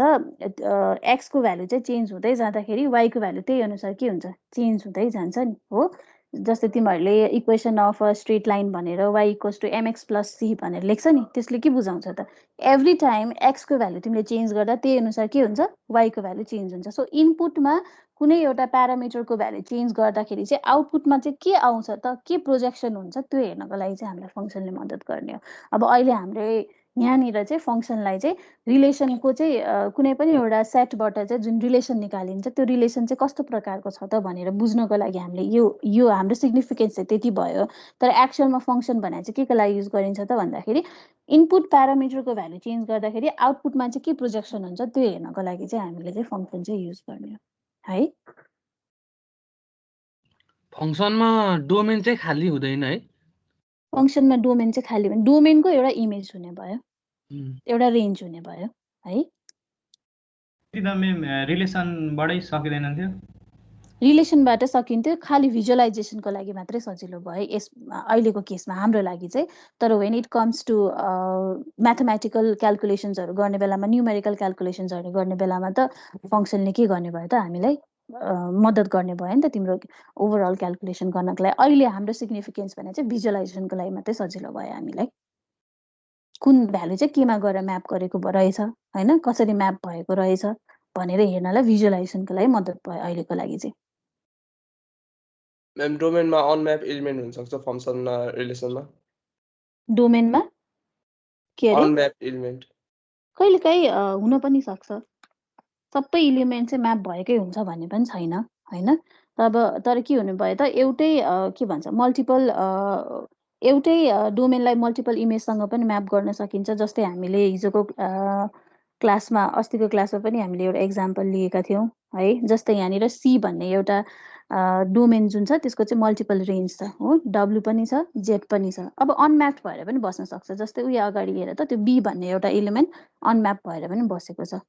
एक्सको भ्यालु चाहिँ चेन्ज हुँदै जाँदाखेरि वाईको भ्यालु त्यही अनुसार के हुन्छ चेन्ज हुँदै जान्छ नि हो जस्तै तिमीहरूले equation of a straight line भनेर y = mx + c भनेर लेख्छ नि त्यसले के बुझाउँछ त एभ्री टाइम एक्सको भ्यालु तिमीले चेन्ज गर्दा त्यही अनुसार के हुन्छ वाईको भ्यालु चेन्ज हुन्छ सो इनपुटमा कुनै एउटा प्यारामिटरको भ्यालु चेन्ज गर्दाखेरि चाहिँ आउटपुटमा चाहिँ के आउँछ त के प्रोजेक्सन हुन्छ त्यो हेर्नको लागि चाहिँ हामीलाई फङ्सनले मद्दत गर्ने हो अब अहिले हामीले यहाँनिर चाहिँ फङ्सनलाई चाहिँ रिलेसनको चाहिँ कुनै पनि एउटा सेटबाट चाहिँ जुन रिलेसन निकालिन्छ त्यो रिलेसन चाहिँ कस्तो प्रकारको छ त भनेर बुझ्नको लागि हामीले यो हाम्रो सिग्निफिकेन्स चाहिँ त्यति भयो तर एक्चुअलमा फङ्सन भनेर चाहिँ के लागि युज गरिन्छ त भन्दाखेरि इनपुट प्यारामिटरको भ्यालु चेन्ज गर्दाखेरि आउटपुटमा चाहिँ के प्रोजेक्सन हुन्छ त्यो हेर्नको लागि चाहिँ हामीले चाहिँ फङ्सन चाहिँ युज गर्ने हो है फङ्सनमा डोमेन चाहिँ खाली हुँदैन है फङ्सनमा डोमेन चाहिँ खाली हुँदैन डोमेनको एउटा इमेज हुने भयो एउटा रेन्ज हुने भयो है रिलेसनबाटै सकिँदैन थियो रिलेसनबाट सकिन्थ्यो खालि भिजुअलाइजेसनको लागि मात्रै सजिलो भयो यस अहिलेको केसमा हाम्रो लागि चाहिँ तर when it comes to mathematical क्यालकुलेसन्सहरू गर्ने बेलामा न्युमेरिकल क्यालकुलेसन्सहरू गर्ने बेलामा त फङ्सनले के गर्ने भयो त हामीलाई मद्दत गर्ने भयो नि त तिम्रो ओभरअल क्यालकुलेसन गर्नको लागि अहिले हाम्रो सिग्निफिकेन्स भने चाहिँ भिजुअलाइजेसनको लागि मात्रै सजिलो भयो हामीलाई कुन भ्यालु चाहिँ केमा गएर म्याप गरेको रहेछ होइन कसरी म्याप भएको रहेछ भनेर हेर्नलाई भिजुअलाइजेसनको लागि मद्दत भयो अहिलेको लागि चाहिँ म्याम डोमेनमा अनम्याप एलिमेन्ट हुन सक्छ फङ्सनमा रिलेसनमा डोमेनमा के अरे अनम्याप एलिमेन्ट कहिलेकाहीँ हुन पनि सक्छ सबै इलिमेन्ट चाहिँ म्याप भएकै हुन्छ भन्ने पनि छैन होइन तर के हुनु भयो त एउटै के भन्छ मल्टिपल एउटै डोमेनलाई मल्टिपल इमेजसँग पनि म्याप गर्न सकिन्छ जस्तै हामीले हिजोको क्लासमा अस्तिको क्लासमा पनि हामीले एउटा एक्जाम्पल लिएका थियौँ है जस्तै यहाँनिर सी भन्ने एउटा डोमेन जुन छ त्यसको चाहिँ मल्टिपल रेन्ज छ हो डब्लु पनि छ जेड पनि छ अब अनम्याप्ड भएर पनि बस्न सक्छ जस्तै उयो अगाडि हेर त त्यो बी भन्ने एउटा इलिमेन्ट अनम्याप भएर पनि बसेको छ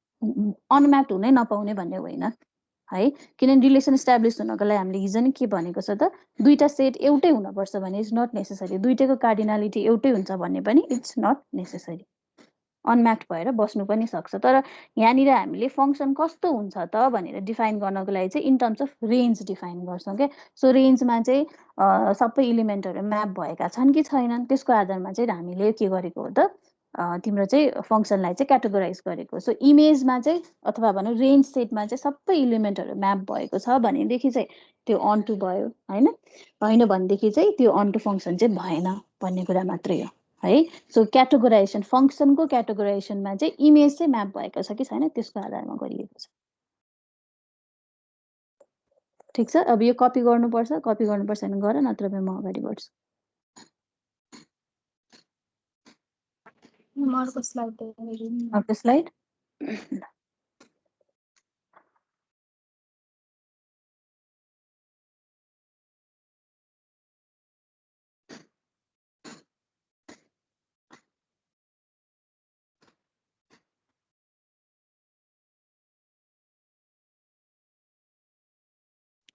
अनम्याप्ड हुनै नपाउने भन्ने होइन है किनभने रिलेसन इस्टाब्लिस हुनको लागि हामीले हिजो नै के भनेको छ त दुईटा सेट एउटै हुनुपर्छ भने इट्स नट नेसेसरी दुईटैको कार्डिनालिटी एउटै हुन्छ भन्ने पनि इट्स नट नेसेसरी अनम्याप्ड भएर बस्नु पनि सक्छ। तर यहाँनिर हामीले फङ्सन कस्तो हुन्छ त भनेर डिफाइन गर्नको लागि चाहिँ in terms of range define गर्छौँ क्या। सो रेन्जमा चाहिँ सबै इलिमेन्टहरू म्याप भएका छन् कि छैनन् त्यसको आधारमा चाहिँ हामीले के गरेको हो त तिम्रो चाहिँ फङ्सनलाई चाहिँ क्याटेगोराइज गरेको। सो इमेजमा चाहिँ अथवा भनौँ रेन्ज सेटमा चाहिँ सबै इलिमेन्टहरू म्याप भएको छ भनेदेखि चाहिँ त्यो अनटु भयो होइन, होइन भनेदेखि चाहिँ त्यो अनटु फङ्सन चाहिँ भएन भन्ने कुरा मात्रै हो है। सो क्याटेगोराइजेसन फङ्सनको क्याटेगोराइजेसनमा चाहिँ इमेज चाहिँ म्याप भएको छ कि छैन त्यसको आधारमा गरिएको छ। ठिक छ, अब यो कपी गर्नुपर्छ, कपी गर्नुपर्छ भने गर, नत्र भने म अगाडि बढ्छु। अर्को स्लाइड।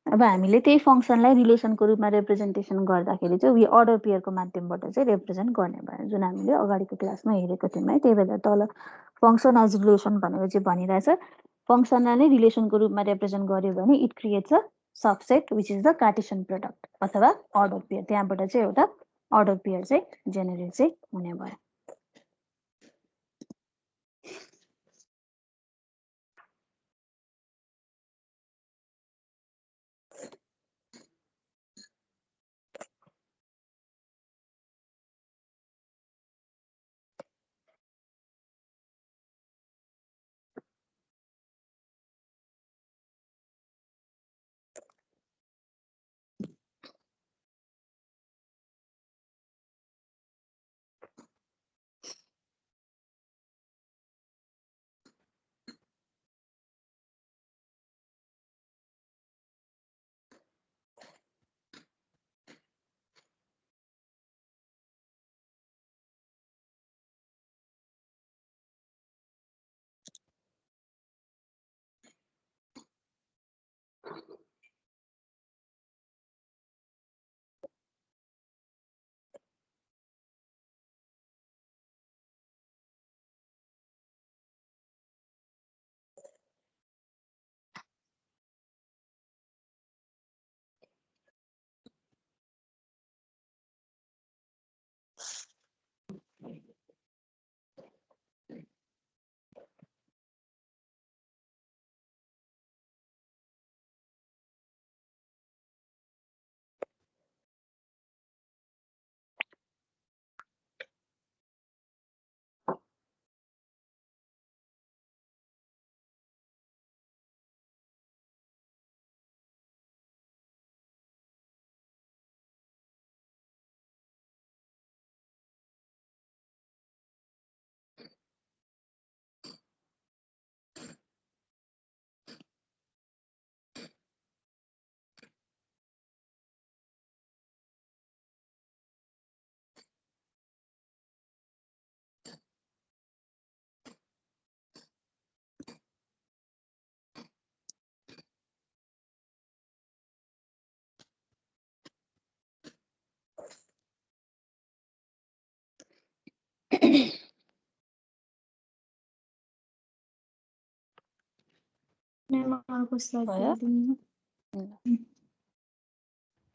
अब हामीले त्यही फङ्सनलाई रिलेसनको रूपमा रिप्रेजेन्टेसन गर्दाखेरि चाहिँ वी अर्डर पेयरको माध्यमबाट चाहिँ रिप्रेजेन्ट गर्ने भयो, जुन हामीले अगाडिको क्लासमा हेरेको थियौँ है। त्यही भएर तल फङ्सन एज रिलेसन भनेर चाहिँ भनिरहेछ, फङ्सनलाई नै रिलेसनको रूपमा रिप्रेजेन्ट गर्यो भने it creates a subset which is the Cartesian product अथवा अर्डर पेयर। त्यहाँबाट चाहिँ एउटा अर्डर पेयर चाहिँ जेनेरेट चाहिँ हुने भयो।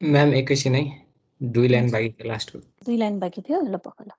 म्याम एकैछिन है, 2 लाइन बाँकी थियो लास्टको। 2 लाइन बाँकी थियो, ल पक्का ल।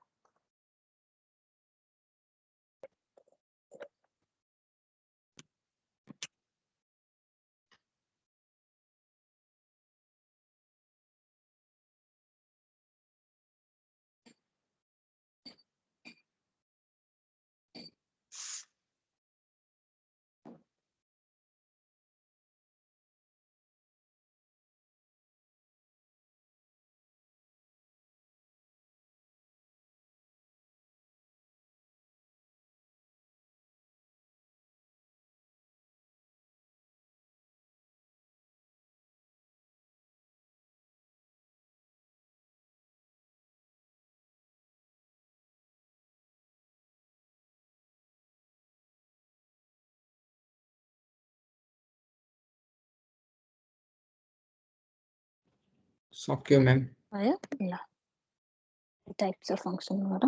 सक्यो म्याम। भयो ल, टाइप्स अफ फङ्सन गर।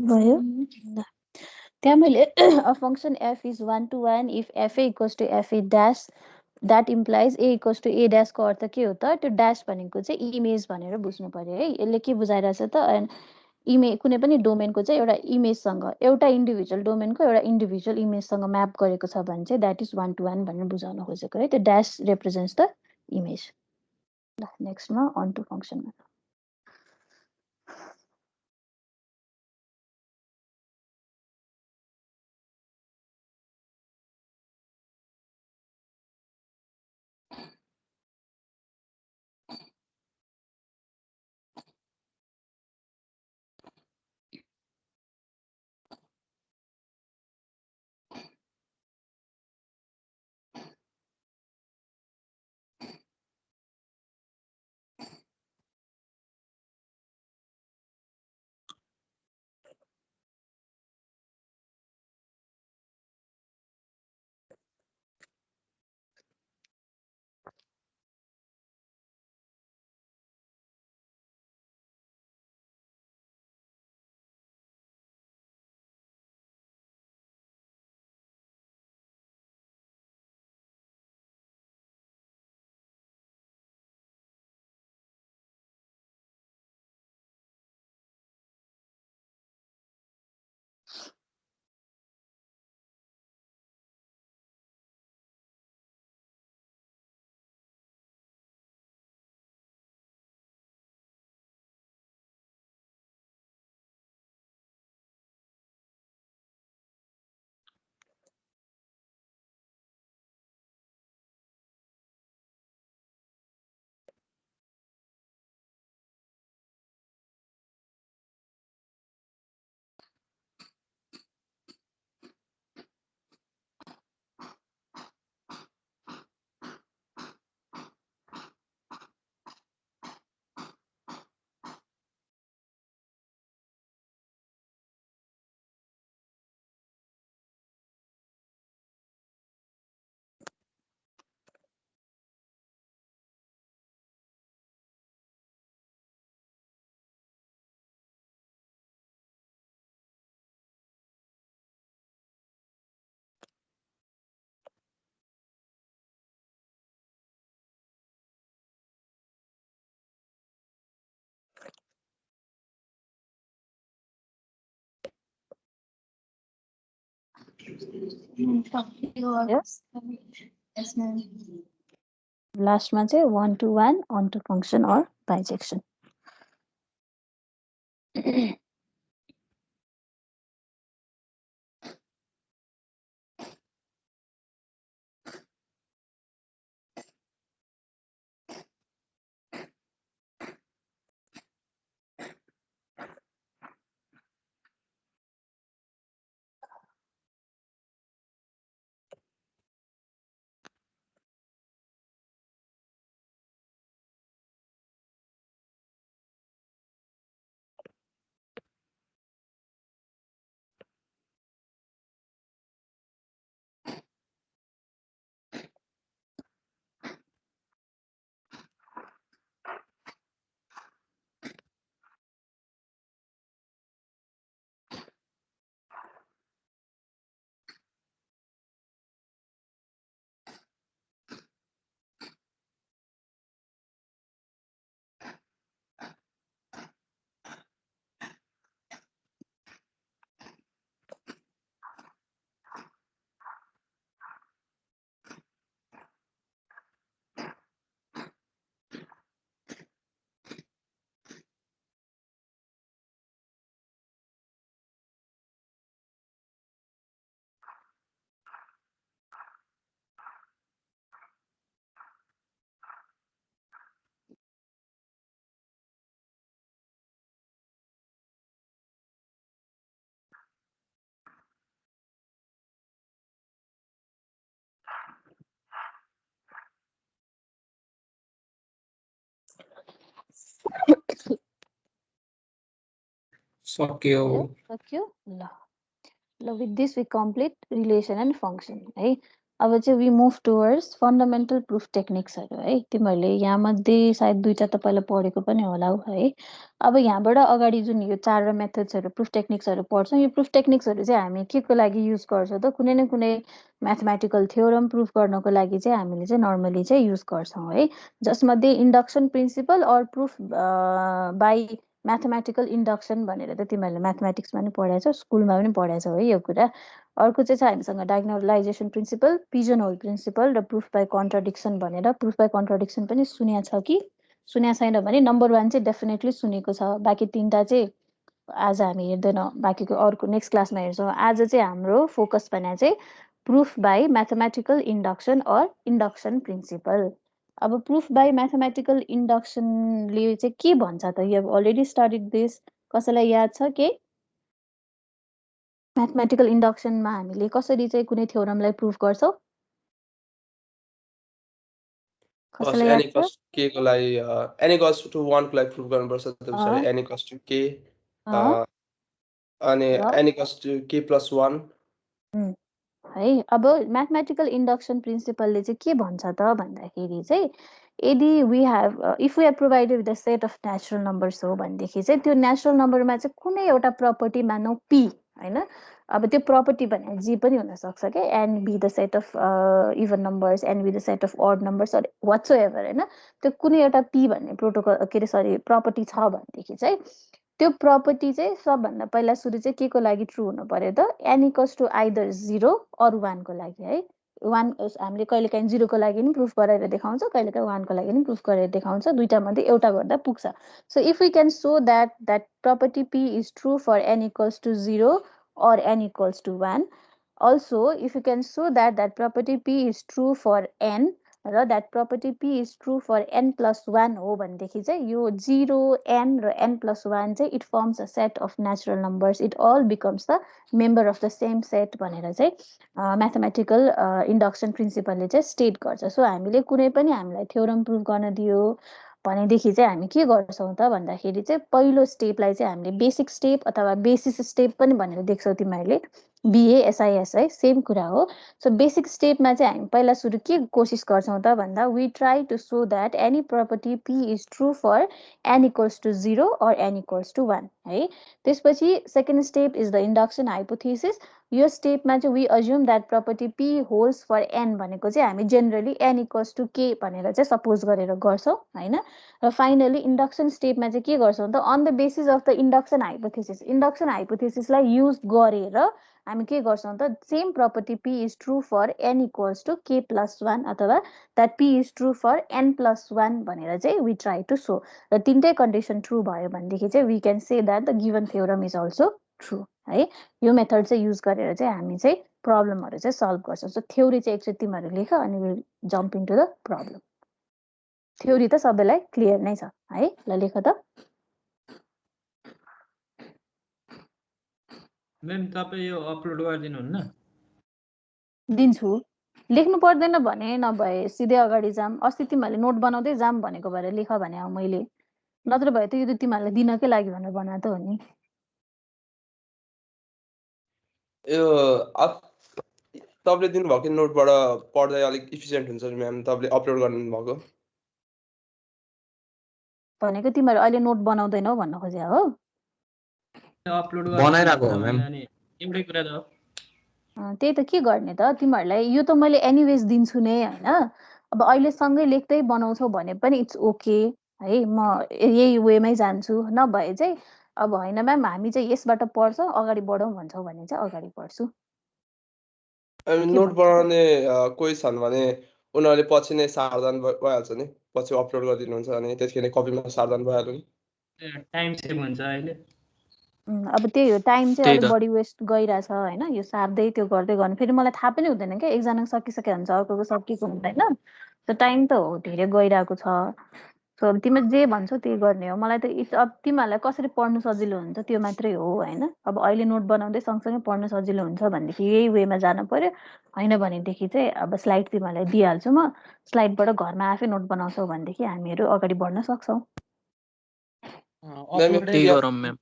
भयो ल त्यहाँ मैले a function f is 1 to 1 if fa equals to fa dash that implies a equals to a dash को अर्थ के हो त त्यो dash भनेको चाहिँ इमेज भनेर बुझ्नु पर्यो है यसले के बुझाइरहेछ त कुनै पनि डोमेनको चाहिँ एउटा इमेजसँग एउटा इन्डिभिजुअल डोमेनको एउटा इन्डिभिजुअल इमेजसँग म्याप गरेको छ भने चाहिँ द्याट इज 1 to 1 भनेर बुझाउन खोजेको है त्यो dash represents the image ल नेक्स्टमा on to फंक्सनमा लास्टमा चाहिँ 1 to 1 on to function or bijection सक्यो सक्यो ल ल with this we complete relation and function है अब चाहिँ we move towards fundamental proof टेक्निक्सहरू है तिमीहरूले यहाँमध्ये सायद दुईवटा तपाईँलाई पढेको पनि होला है अब यहाँबाट अगाडि जुन यो चारवटा मेथड्सहरू प्रुफ टेक्निक्सहरू पढ्छौँ यो प्रुफ टेक्निक्सहरू चाहिँ हामी के को लागि युज गर्छौँ त कुनै न कुनै म्याथमेटिकल थ्योरम प्रुफ गर्नको लागि चाहिँ हामीले चाहिँ नर्मली चाहिँ युज गर्छौँ है जसमध्ये induction principle or proof by mathematical induction भनेर त तिमीहरूले म्याथमेटिक्समा पनि पढाएछौ स्कुलमा पनि पढाएछौ है यो कुरा अर्को चाहिँ छ हामीसँग डायगोनलाइजेसन प्रिन्सिपल पिजन होल प्रिन्सिपल र प्रुफ बाई कन्ट्राडिक्सन भनेर प्रुफ बाई कन्ट्राडिक्सन पनि सुन्या छ कि सुन्या छैन भने नम्बर 1 चाहिँ डेफिनेटली सुनेको छ बाँकी 3टा चाहिँ आज हामी हेर्दैनौँ बाँकीको अर्को नेक्स्ट क्लासमा हेर्छौँ आज चाहिँ हाम्रो फोकस भने चाहिँ proof by mathematical induction or induction principle अब प्रुफ बाई म्याथमेटिकल इन्डक्सनले चाहिँ के भन्छ त you have already studied this कसैलाई याद छ के म्याथमेटिकल इन्डक्सनमा हामीले कसरी चाहिँ कुनै थ्योरमलाई प्रुफ गर्छौँ कसैलाई याद छ k को लागि n equals to 1 को लागि प्रुफ गर्नुपर्छ त्यसपछि n equals to k अनि n equals to k plus 1 है अब म्याथमेटिकल इन्डक्सन प्रिन्सिपलले चाहिँ के भन्छ त भन्दाखेरि चाहिँ यदि we have if we are provided with the set of natural numbers हो भनेदेखि चाहिँ त्यो नेचुरल नम्बरमा चाहिँ कुनै एउटा प्रपर्टी मानौ p हैन अब त्यो प्रपर्टी भने जे पनि हुन सक्छ के n be the set of even numbers n be the set of odd numbers or whatsoever हैन त्यो कुनै एउटा p भन्ने प्रोटोकल के रे सरी प्रपर्टी छ भनेदेखि चाहिँ त्यो प्रपर्टी चाहिँ सबभन्दा पहिला सुरु चाहिँ के को लागि ट्रु हुनु पर्यो त n equals to either 0 or 1 को लागि है 1 हामीले कहिलेकाहीँ 0 को लागि नि प्रुफ गरेर देखाउँछ कहिलेकाहीँ 1 को लागि नि प्रुफ गरेर देखाउँछ दुईटा मध्ये एउटा गर्दा पुग्छ so if we can show that property p is true for n equals to 0 or n equals to 1 also if you can show that property p is true for n र that property p is true for n plus 1 हो भनेदेखि चाहिँ यो 0 n र n plus 1 चाहिँ it forms a set of natural numbers it all becomes the member of the same set भनेर चाहिँ mathematical induction प्रिन्सिपलले चाहिँ स्टेट गर्छ सो हामीले कुनै पनि हामीलाई थ्योरम प्रुफ गर्न दियो भनेदेखि चाहिँ हामी के गर्छौँ त भन्दाखेरि चाहिँ पहिलो स्टेपलाई चाहिँ हामीले बेसिक स्टेप अथवा बेसिस स्टेप पनि भनेर देख्छौ तिमीहरूले BASIS है सेम कुरा हो सो बेसिक स्टेपमा चाहिँ हामी पहिला सुरु के कोसिस गर्छौँ त भन्दा we try to show that any property p is true for n equals to 0 or n equals to 1 है त्यसपछि second step is the induction hypothesis यो स्टेपमा चाहिँ we assume that property p holds for n भनेको चाहिँ हामी generally n equals to k भनेर चाहिँ सपोज गरेर गर्छौँ हैन र फाइनली इन्डक्सन स्टेपमा चाहिँ के गर्छौँ त on the basis of the induction हाइपोथेसिसलाई युज गरेर हामी के गर्छौँ त same property p is true for n equals to k plus 1 अथवा that p is true for n plus 1 भनेर चाहिँ वी ट्राई टु सो र तिनटै कन्डिसन ट्रु भयो भनेदेखि चाहिँ we can say that the given theorem is also true है यो मेथड चाहिँ युज गरेर चाहिँ हामी चाहिँ प्रब्लमहरू चाहिँ सल्भ गर्छौँ सो थ्योरी चाहिँ एकचोटि तिमीहरू लेख अनि will jump into the problem theory त सबैलाई क्लियर नै छ है ल लेख त म्याम तपाईँ यो अपलोड गरिदिनुहुन्न दिन्छु लेख्नु पर्दैन भने नभए सिधै अगाडि जाम अस्ति तिमीहरूले नोट बनाउँदै जाम भनेको भएर लेख भने मैले नत्र भए त यो त तिमीहरूलाई दिनकै लागि भनेर बनाएको त हो नि यो तपाईँले दिनुभएको नोटबाट पढ्दै अलिक इफिसियन्ट हुन्छ म्याम तपाईँले अपलोड गर्नु भएको भनेको तिमीहरू अहिले नोट बनाउँदैनौ भन्न खोजे हो अपलोड बनाइरहेको हो म्याम एउटै कुरा त हो त्यही त के गर्ने त तिमीहरूलाई यो त मैले एनिवेज दिन्छु नै हैन अब अहिले सँगै लेख्दै बनाउँछौ भने पनि इट्स ओके है म यही वेमै जान्छु नभए चाहिँ अब हैन म्याम हामी चाहिँ यसबाट पढ्छौँ अगाडि बढौँ भन्छौ भने चाहिँ अगाडि बढ्छु नोट बनाउने कोही छन् भने उनीहरूले पछि नै सावधान भइहाल्छ नि पछि अपलोड गरिदिनुहुन्छ अनि त्यसैले कपीमा सावधान भइहाल्यो नि टाइम सेभ हुन्छ अहिले अब त्यही हो टाइम चाहिँ अलिक बढी वेस्ट गइरहेछ हैन यो सार्दै त्यो गर्दै गर्नु फेरि मलाई थाहा पनि हुँदैन क्या एकजना सकिसके हुन्छ अर्कोको सकिएको हुँदैन त्यो टाइम त हो धेरै गइरहेको छ सो तिमी जे भन्छौ त्यही गर्ने हो मलाई त अब तिमीहरूलाई कसरी पढ्नु सजिलो हुन्छ त्यो मात्रै हो हैन अब अहिले नोट बनाउँदै सँगसँगै पढ्नु सजिलो हुन्छ भनेदेखि यही वेमा जानु पर्यो हैन भनेदेखि चाहिँ अब स्लाइड तिमीहरूलाई दिइहाल्छु म स्लाइडबाट घरमा आफै नोट बनाउँछौ भनेदेखि हामीहरू अगाडि बढ्न सक्छौँ अपलोडै PDF गरौँ म्याम।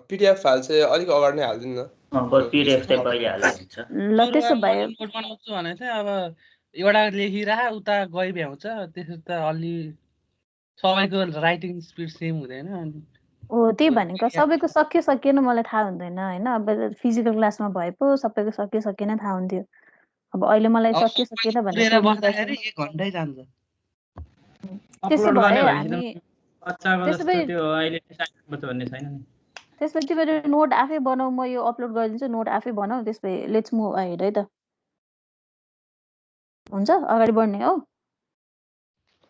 PDF फाइल चाहिँ अलिक अगाडि नै हालिदिनु न बरु PDF चाहिँ कहिले हाल्दा हुन्छ ल त्यसो सुरुमा भए मैले नोट बनाउँछु भने चाहिँ अब एउटा लेखिरह उता गइ भ्याउँछ, त्यसो त अलि सबैको राइटिङ स्पिड सेम हुँदैन अनि हो त्यही भनेको सबैको सक्यो सकिएन मलाई थाहा हुँदैन होइन। अब फिजिकल क्लासमा भए पो सबैको सक्यो सकिएन थाहा हुन्थ्यो। अब अहिले मलाई अब सक्यो सकिएन भनेर पुरेर सोध्नु बस्दाखेरि पर्छ। 1 घन्टै जान्छ। त्यसो अपलोड गर्ने भए भएपछि हामी त बच्चाको त्यसो जस्तो भए त्यो अहिले साइन्स भन्ने छैन नि त्यसपछि तिमीहरू नोट आफै बनाऊ, म यो अपलोड गरिदिन्छु, नोट आफै बनाऊ, त्यसपछि लेट्स मुभ अहेड है त। हुन्छ अगाडि बढ्ने हो?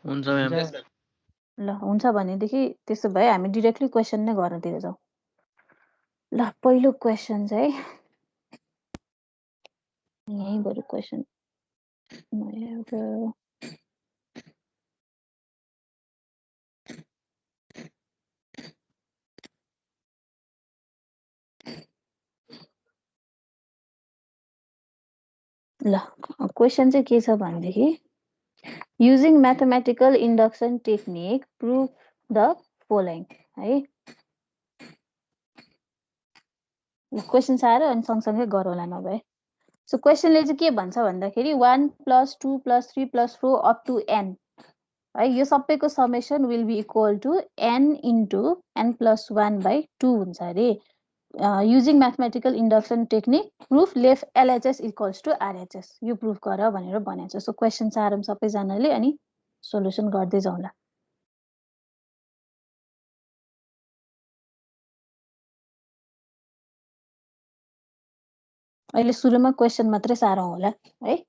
हुन्छ म्याम। ल हुन्छ भनेदेखि त्यसो भए हामी डिरेक्टली क्वेसन नै गर्नतिर जाउँ। ल पहिलो क्वेसन चाहिँ यहीँ बरु क्वेसन ल क्वेसन चाहिँ के छ भनेदेखि using mathematical induction technique prove the following है। क्वेसन आएर अनि सँगसँगै गरौँला नभए। सो क्वेसनले चाहिँ के भन्छ भन्दाखेरि 1 + 2 + 3 + 4 अप टु n है, यो सबैको summation will be equal to n into n + 1/2 हुन्छ अरे। Using mathematical induction technique proof left LHS equals to RHS, यो प्रुफ गर भनेर भनेको छ। सो क्वेसन सारौँ सबैजनाले अनि सोल्युसन गर्दै जाउँला। अहिले सुरुमा क्वेसन मात्रै सारौँ होला है।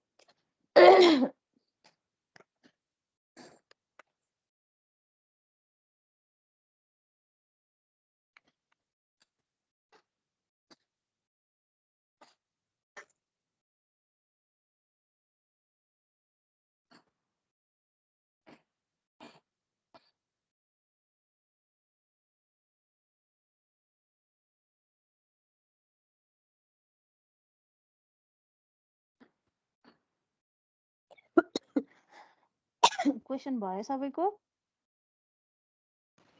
क्वेसन भयो सबैको?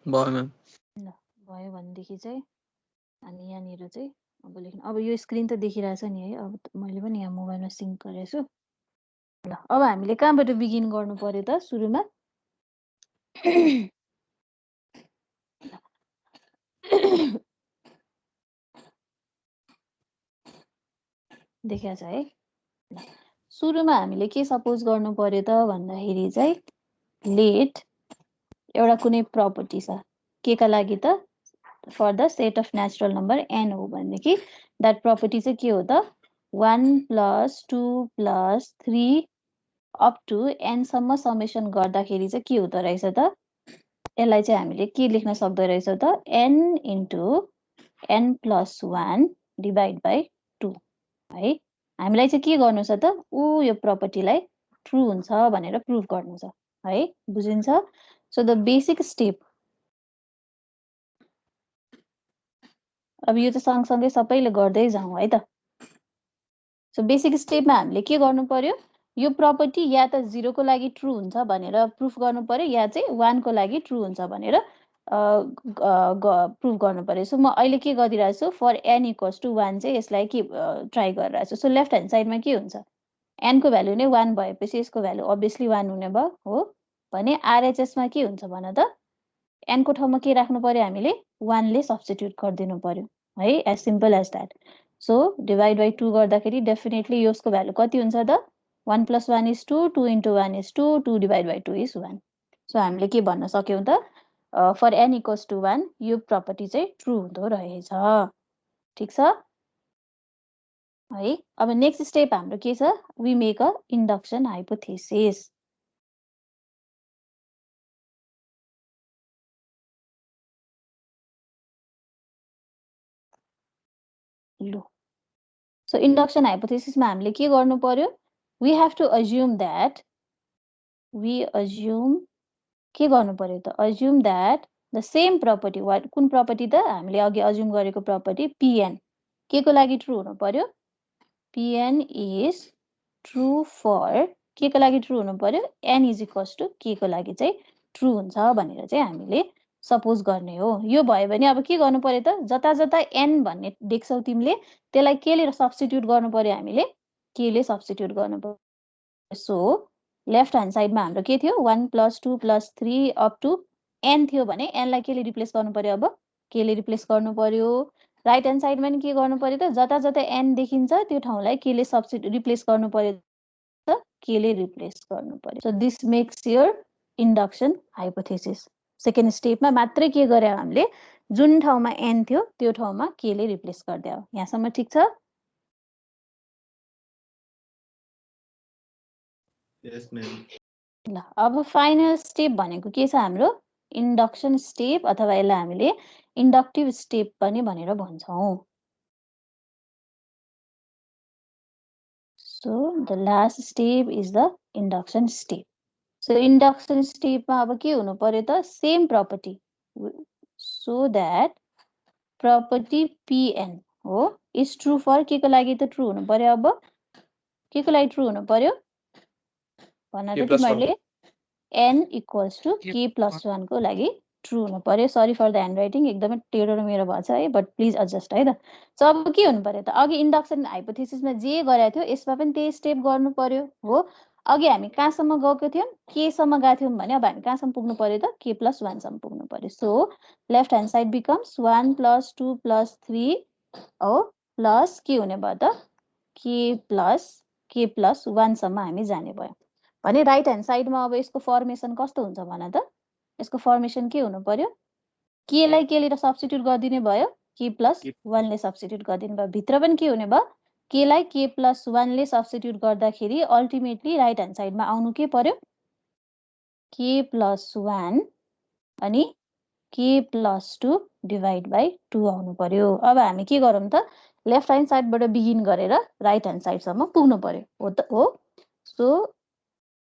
भयो म्याम। ल भयो भनेदेखि चाहिँ हामी यहाँनिर चाहिँ अब लेख्नु। अब यो स्क्रिन त देखिरहेछ नि है, अब मैले पनि यहाँ मोबाइलमा सिङ्क गरेको छु। ल अब हामीले कहाँबाट बिगिन गर्नु पर्यो त सुरुमा? देखिया छ है। सुरुमा हामीले के सपोज गर्नु पर्यो त भन्दाखेरि चाहिँ लेट एउटा कुनै प्रपर्टी छ के का लागि त for the set of natural number n हो भनेदेखि द्याट प्रपर्टी चाहिँ के हो त 1 + 2 + 3 अप टु n सम्म समेसन गर्दाखेरि चाहिँ के हुँदो रहेछ त, यसलाई चाहिँ हामीले के लेख्न सक्दो रहेछ त n इन्टु n + 1 / 2 है। हामीलाई चाहिँ के गर्नु छ त यो प्रपर्टीलाई ट्रु हुन्छ भनेर प्रुभ गर्नु छ है, बुझिन्छ? सो द बेसिक स्टेप, अब यो चाहिँ सँगसँगै सबैले गर्दै जाउँ है त। सो बेसिक स्टेपमा हामीले के गर्नु पर्यो, यो प्रपर्टी या त 0 को लागि ट्रु हुन्छ भनेर प्रुफ गर्नु पर्यो या चाहिँ 1 को लागि ट्रु हुन्छ भनेर प्रुफ गर्नु पर्यो। सो म अहिले के गरिरहेको छु, फर n = 1 चाहिँ यसलाई के ट्राई गरिरहेको छु। सो लेफ्ट ह्यान्ड साइडमा के हुन्छ, n को भ्यालु नै 1 भएपछि यसको भ्यालु अभियसली 1 हुने भयो हो भने RHSमा के हुन्छ भन त, n को ठाउँमा के राख्नु पर्यो हामीले 1 ले सब्स्टिट्युट गरिदिनु पर्यो है, as simple as that. So divide by 2 गर्दाखेरि डेफिनेटली यसको भ्यालु कति हुन्छ त 1 + 1 = 2, 2 × 1 = 2, 2 / 2 = 1। सो हामीले के भन्न सक्यौँ त, फर n = 1 यो प्रपर्टी चाहिँ ट्रु हुँदो रहेछ। ठिक छ है। अब नेक्स्ट स्टेप हाम्रो के छ, we make a induction hypothesis. लो सो इन्डक्सन हाइपोथेसिसमा हामीले के गर्नु पर्यो, we have to assume that, के गर्नु पर्यो त, assume that the same property, कुन प्रपर्टी त हामीले अघि अज्युम गरेको प्रपर्टी Pn के को लागि ट्रु हुनु पर्यो, Pn is true for k को लागि ट्रु हुनु पर्यो, n = k को लागि चाहिँ ट्रु हुन्छ भनेर चाहिँ हामीले सपोज गर्ने हो। यो भयो भने अब के गर्नु पर्यो त, जता जता n भन्ने देख्छौ तिमीले त्यसलाई के ले सब्स्टिट्युट गर्नु पर्यो, हामीले के ले सब्स्टिट्युट गर्नु पर्यो। सो लेफ्ट ह्यान्ड साइडमा हाम्रो के थियो 1 + 2 + 3 अप टु n थियो भने n लाई के ले रिप्लेस गर्नु पर्यो, अब के ले रिप्लेस गर्नु पर्यो। राइट ह्यान्ड साइडमा नि के गर्नु पर्यो त, जता जता n देखिन्छ त्यो ठाउँलाई के ले रिप्लेस गर्नु पर्यो त, के ले रिप्लेस गर्नु पर्यो। So this makes your induction hypothesis. Second स्टेपमा मात्रै के गरे हामीले, जुन ठाउँमा n थियो त्यो ठाउँमा के ले रिप्लेस गर्दियो। यहाँसम्म ठीक छ? यस म्याम। ल अब फाइनल स्टेप भनेको के छ हाम्रो, इन्डक्सन स्टेप अथवा यसलाई हामीले इन्डक्टिभ स्टेप पनि भनेर भन्छौं। So the last step is the induction step. So induction स्टेपमा अब के हुनु पर्यो त, same property, so that property Pn हो इज ट्रू फर के को लागि त ट्रू हुनु पर्यो, अब के को लागि ट्रू हुनु पर्यो भन त तिमीहरूले, n = k + 1 को लागि ट्रू हुनु पर्यो। Sorry for the hand writing, एकदमै टेढो र मेरो भएछ है, बट प्लिज एडजस्ट है त। सो अब के हुनु पर्यो त, अघि इन्डक्सन हाइपोथेसिसमा जे गरेको थियो यसमा पनि त्यही स्टेप गर्नु पर्यो हो। अघि हामी कहाँसम्म गएको थियौँ, k सम्म गएको थियौँ भने अब हामी कहाँसम्म पुग्नु पर्यो त, k + 1 सम्म पुग्नु पर्यो। So left hand side becomes 1 + 2 + 3 हो प्लस के हुने भयो त, k + 1 सम्म हामी जाने भयो भने राइट ह्यान्ड साइडमा अब यसको फर्मेसन कस्तो हुन्छ भन त, यसको फर्मेसन के हुनु पर्यो, k लाई के ले सब्स्टिट्युट गरिदिने भयो, k + 1 ले सब्स्टिट्युट गरिदिने भयो। भित्र पनि के हुने भयो, k लाई k + 1 ले सब्स्टिट्युट गर्दाखेरि अल्टिमेटली राइट ह्यान्ड साइडमा आउनु के पर्यो, k + 1 अनि k + 2 / 2 आउनु पर्यो। अब हामी के गरौँ त, लेफ्ट ह्यान्ड साइडबाट बिगिन गरेर राइट ह्यान्ड साइडसम्म पुग्नु पर्यो हो त हो। सो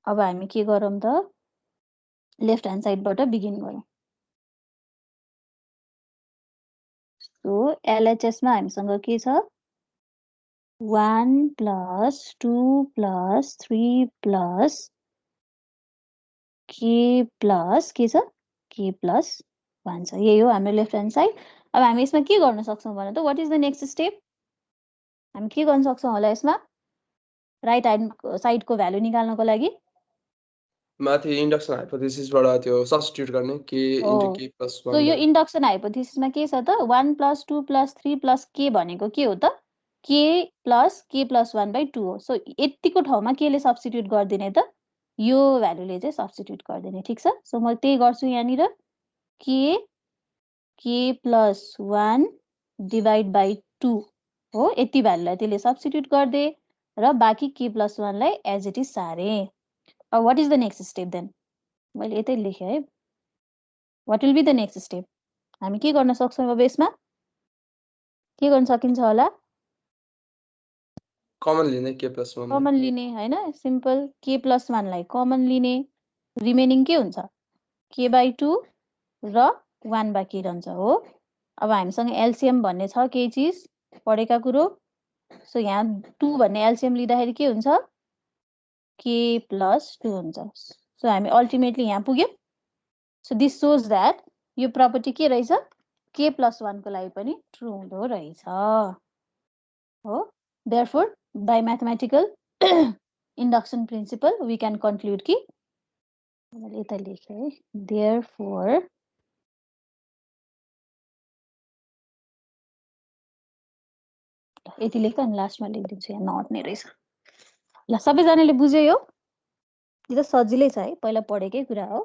अब हामी के गरौँ त, लेफ्ट ह्यान्ड साइडबाट बिगिन गरौँ। सो LHS मा हामीसँग के छ, 1 + 2 + 3 + k + के छ, k + 1 छ। यही हो हाम्रो लेफ्ट ह्यान्ड साइड। अब हामी यसमा के गर्न सक्छौँ भन त, what is the next step, हामी के गर्न सक्छौँ होला यसमा, राइट ह्यान्ड साइडको भ्यालु निकाल्नको लागि माथि इन्डक्सन हाइपोथेसिसबाट त्यो सब्स्टिट्युट गर्ने k × k + 1। सो यो इन्डक्सन हाइपोथेसिसमा के छ त, 1 + 2 + 3 + k भनेको के हो त, k + k + 1/2 हो। सो यतिको ठाउँमा के ले सब्स्टिट्युट गरिदिने त, यो भ्यालुले चाहिँ सब्स्टिट्युट गरिदिने। ठीक छ, सो म त्यही गर्छु यहाँनिर, k + 1 / 2 हो, यति भ्यालुलाई त्यसले सब्स्टिट्युट गरिदे र बाँकी k + 1 लाई एज इट इज सारे। अब what is the next step then, मैले यतै लेखेँ है, what will be the next step, हामी के गर्न सक्छौँ अब यसमा, के गर्न सकिन्छ होला, कमन लिने k + 1 कमन लिने हैन, सिम्पल k + 1 लाई कमन लिने, रिमेनिङ के हुन्छ k/2 र 1 बाँकी रहन्छ हो। अब हामीसँग एलसीएम भन्ने छ केही चिज पढेका कुरो। सो यहाँ 2 भन्ने एलसीएम लिँदाखेरि के हुन्छ, k + 2 हुन्छ। सो हामी अल्टिमेटली यहाँ पुग्यौँ। सो दिस सोज दैट यो प्रपर्टी के रहेछ, k + 1 को लागि पनि ट्रू हुँदो रहेछ हो। Therefore by mathematical induction principle we can conclude कि, मैले यता लेखेँ है, देयरफोर यति लेख्दा अनि लास्टमा लेखिदिन्छु, यहाँ नअट्ने रहेछ। ल सबैजनाले बुझ्यो यो, यो त सजिलै छ है, पहिला पढेकै कुरा हो।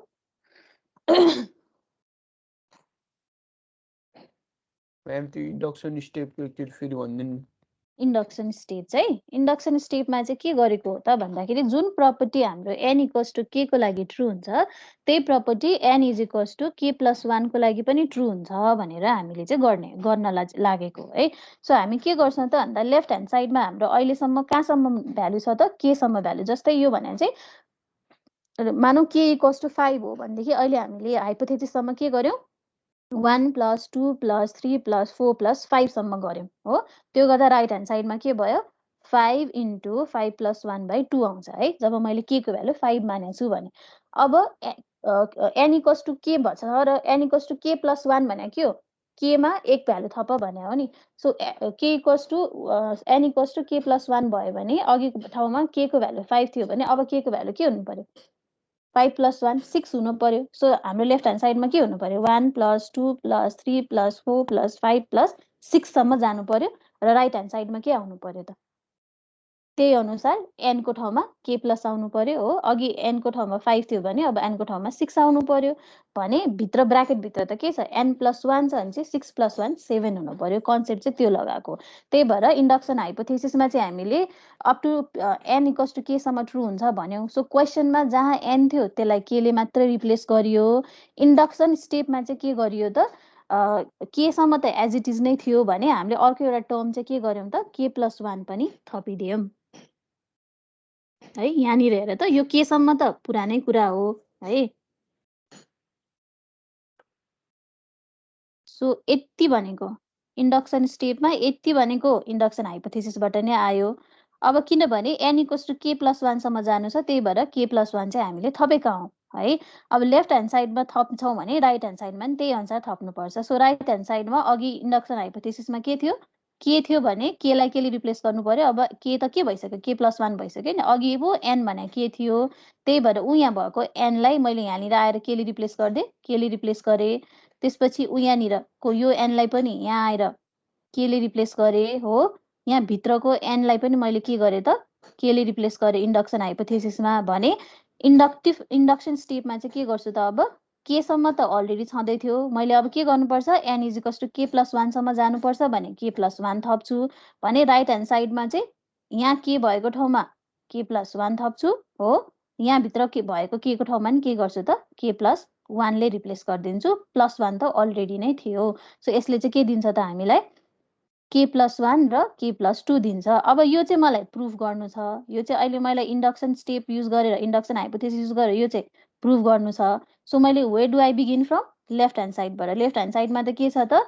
म्याम त्यो इन्डक्सन स्टेपको एकचोटि फेरि भनिदिनु। इन्डक्सन स्टेप चाहिँ, इन्डक्सन स्टेपमा चाहिँ के गरेको हो त भन्दाखेरि, जुन प्रपर्टी हाम्रो n = k को लागि ट्रू हुन्छ त्यही प्रपर्टी n = k + 1 को लागि पनि ट्रू हुन्छ भनेर हामीले चाहिँ गर्न लागेको है। सो हामी के गर्छौँ त भन्दा, लेफ्ट ह्यान्ड साइडमा हाम्रो अहिलेसम्म कहाँसम्म भ्यालु छ त, k सम्म भ्यालु। जस्तै यो भने चाहिँ मानौ k = 5 हो भनेदेखि अहिले हामीले हाइपोथेसिससम्म के गर्यौँ, 1 + 2 + 3 + 4 + 5 सम्म गर्यौँ हो। त्यो गर्दा राइट ह्यान्ड साइडमा के भयो, 5 × 5 + 1/2 आउँछ है, जब मैले k को भ्यालु 5 मानेको छु भने। अब n इक्वल्स टु के भन्छ र n equals to K plus 1 भने के हो केमा एक भ्यालु थप भने हो नि so K equals to n equals to K plus 1 भयो भने अघिको ठाउँमा के को भ्यालु 5 थियो भने अब के को भ्यालु के हुनु पर्यो 5 + 1 6 हुनु पर्यो सो हाम्रो लेफ्ट ह्यान्ड साइडमा के हुनु पर्यो 1 + 2 + 3 + 4 + 5 + 6 सम्म जानु पर्यो र राइट ह्यान्ड साइडमा के आउनु पर्यो त त्यही अनुसार n को ठाउँमा k प्लस आउनु पर्यो हो अघि n को ठाउँमा 5 थियो भने अब n को ठाउँमा 6 आउनु पर्यो भने भित्र ब्राकेट भित्र त के छ n + 1 छ भने चाहिँ 6 + 1 7 हुनु पर्यो कन्सेप्ट चाहिँ त्यो लगाएको त्यही भएर इन्डक्सन हाइपोथेसिसमा चाहिँ हामीले अप टु n = k सम्म ट्रु हुन्छ भन्यौं सो क्वेशनमा जहाँ n थियो त्यसलाई k ले मात्र रिप्लेस गरियो इन्डक्सन स्टेपमा चाहिँ के गरियो त के सम्म त एज इट इज नै थियो भने हामीले अर्को एउटा टर्म चाहिँ के गर्यौं त k + 1 पनि थपिदियौं है यहाँनिर हेर त यो के सम्म त पुरानै कुरा हो है सो यति भनेको इन्डक्सन स्टेपमा यति भनेको इन्डक्सन हाइपोथेसिसबाट नै आयो अब किनभने n = k + 1 सम्म जानु छ त्यही भएर k + 1 चाहिँ हामीले थपेका हौं है अब लेफ्ट ह्यान्ड साइडमा थप्छौं भने राइट ह्यान्ड साइडमा पनि त्यही अनुसार थप्नुपर्छ सो राइट ह्यान्ड साइडमा अघि इन्डक्सन हाइपोथेसिसमा के थियो भने के लाई के ले रिप्लेस गर्नु पर्यो अब के त के भइसक्यो k + 1 भइसक्यो नि अघि पो n भने के थियो त्यही भएर यहाँ भएको n लाई मैले यहाँनिर आएर के ले रिप्लेस गर्दै के ले रिप्लेस गरे त्यसपछि यहाँनिरको यो n लाई पनि यहाँ आएर के ले रिप्लेस गरे हो यहाँ भित्रको n लाई पनि मैले के गरे त के ले रिप्लेस गरे इन्डक्सन हाइपोथेसिसमा भने इन्डक्सन स्टेपमा चाहिँ के गर्छु त अब के सम्म त अलरेडी छँदै थियो मैले अब के गर्नुपर्छ n = k + 1 सम्म जानुपर्छ भने k + 1 थप्छु भने राइट ह्यान्ड साइडमा चाहिँ यहाँ के भएको ठाउँमा k + 1 थप्छु हो यहाँ भित्र के भएको के को ठाउँमा नि के गर्छु त k + 1 ले रिप्लेस गरिदिन्छु +1 त अलरेडी नै थियो सो यसले चाहिँ के दिन्छ त हामीलाई k + 1 र k + 2 दिन्छ अब यो चाहिँ मलाई प्रुफ गर्नु छ यो चाहिँ अहिले मैले इन्डक्सन स्टेप युज गरेर इन्डक्सन हाइपोथेसिस युज गरेर यो चाहिँ प्रुफ गर्नु छ सो मैले where do I begin from left hand साइडबाट लेफ्ट ह्यान्ड साइडमा त के छ त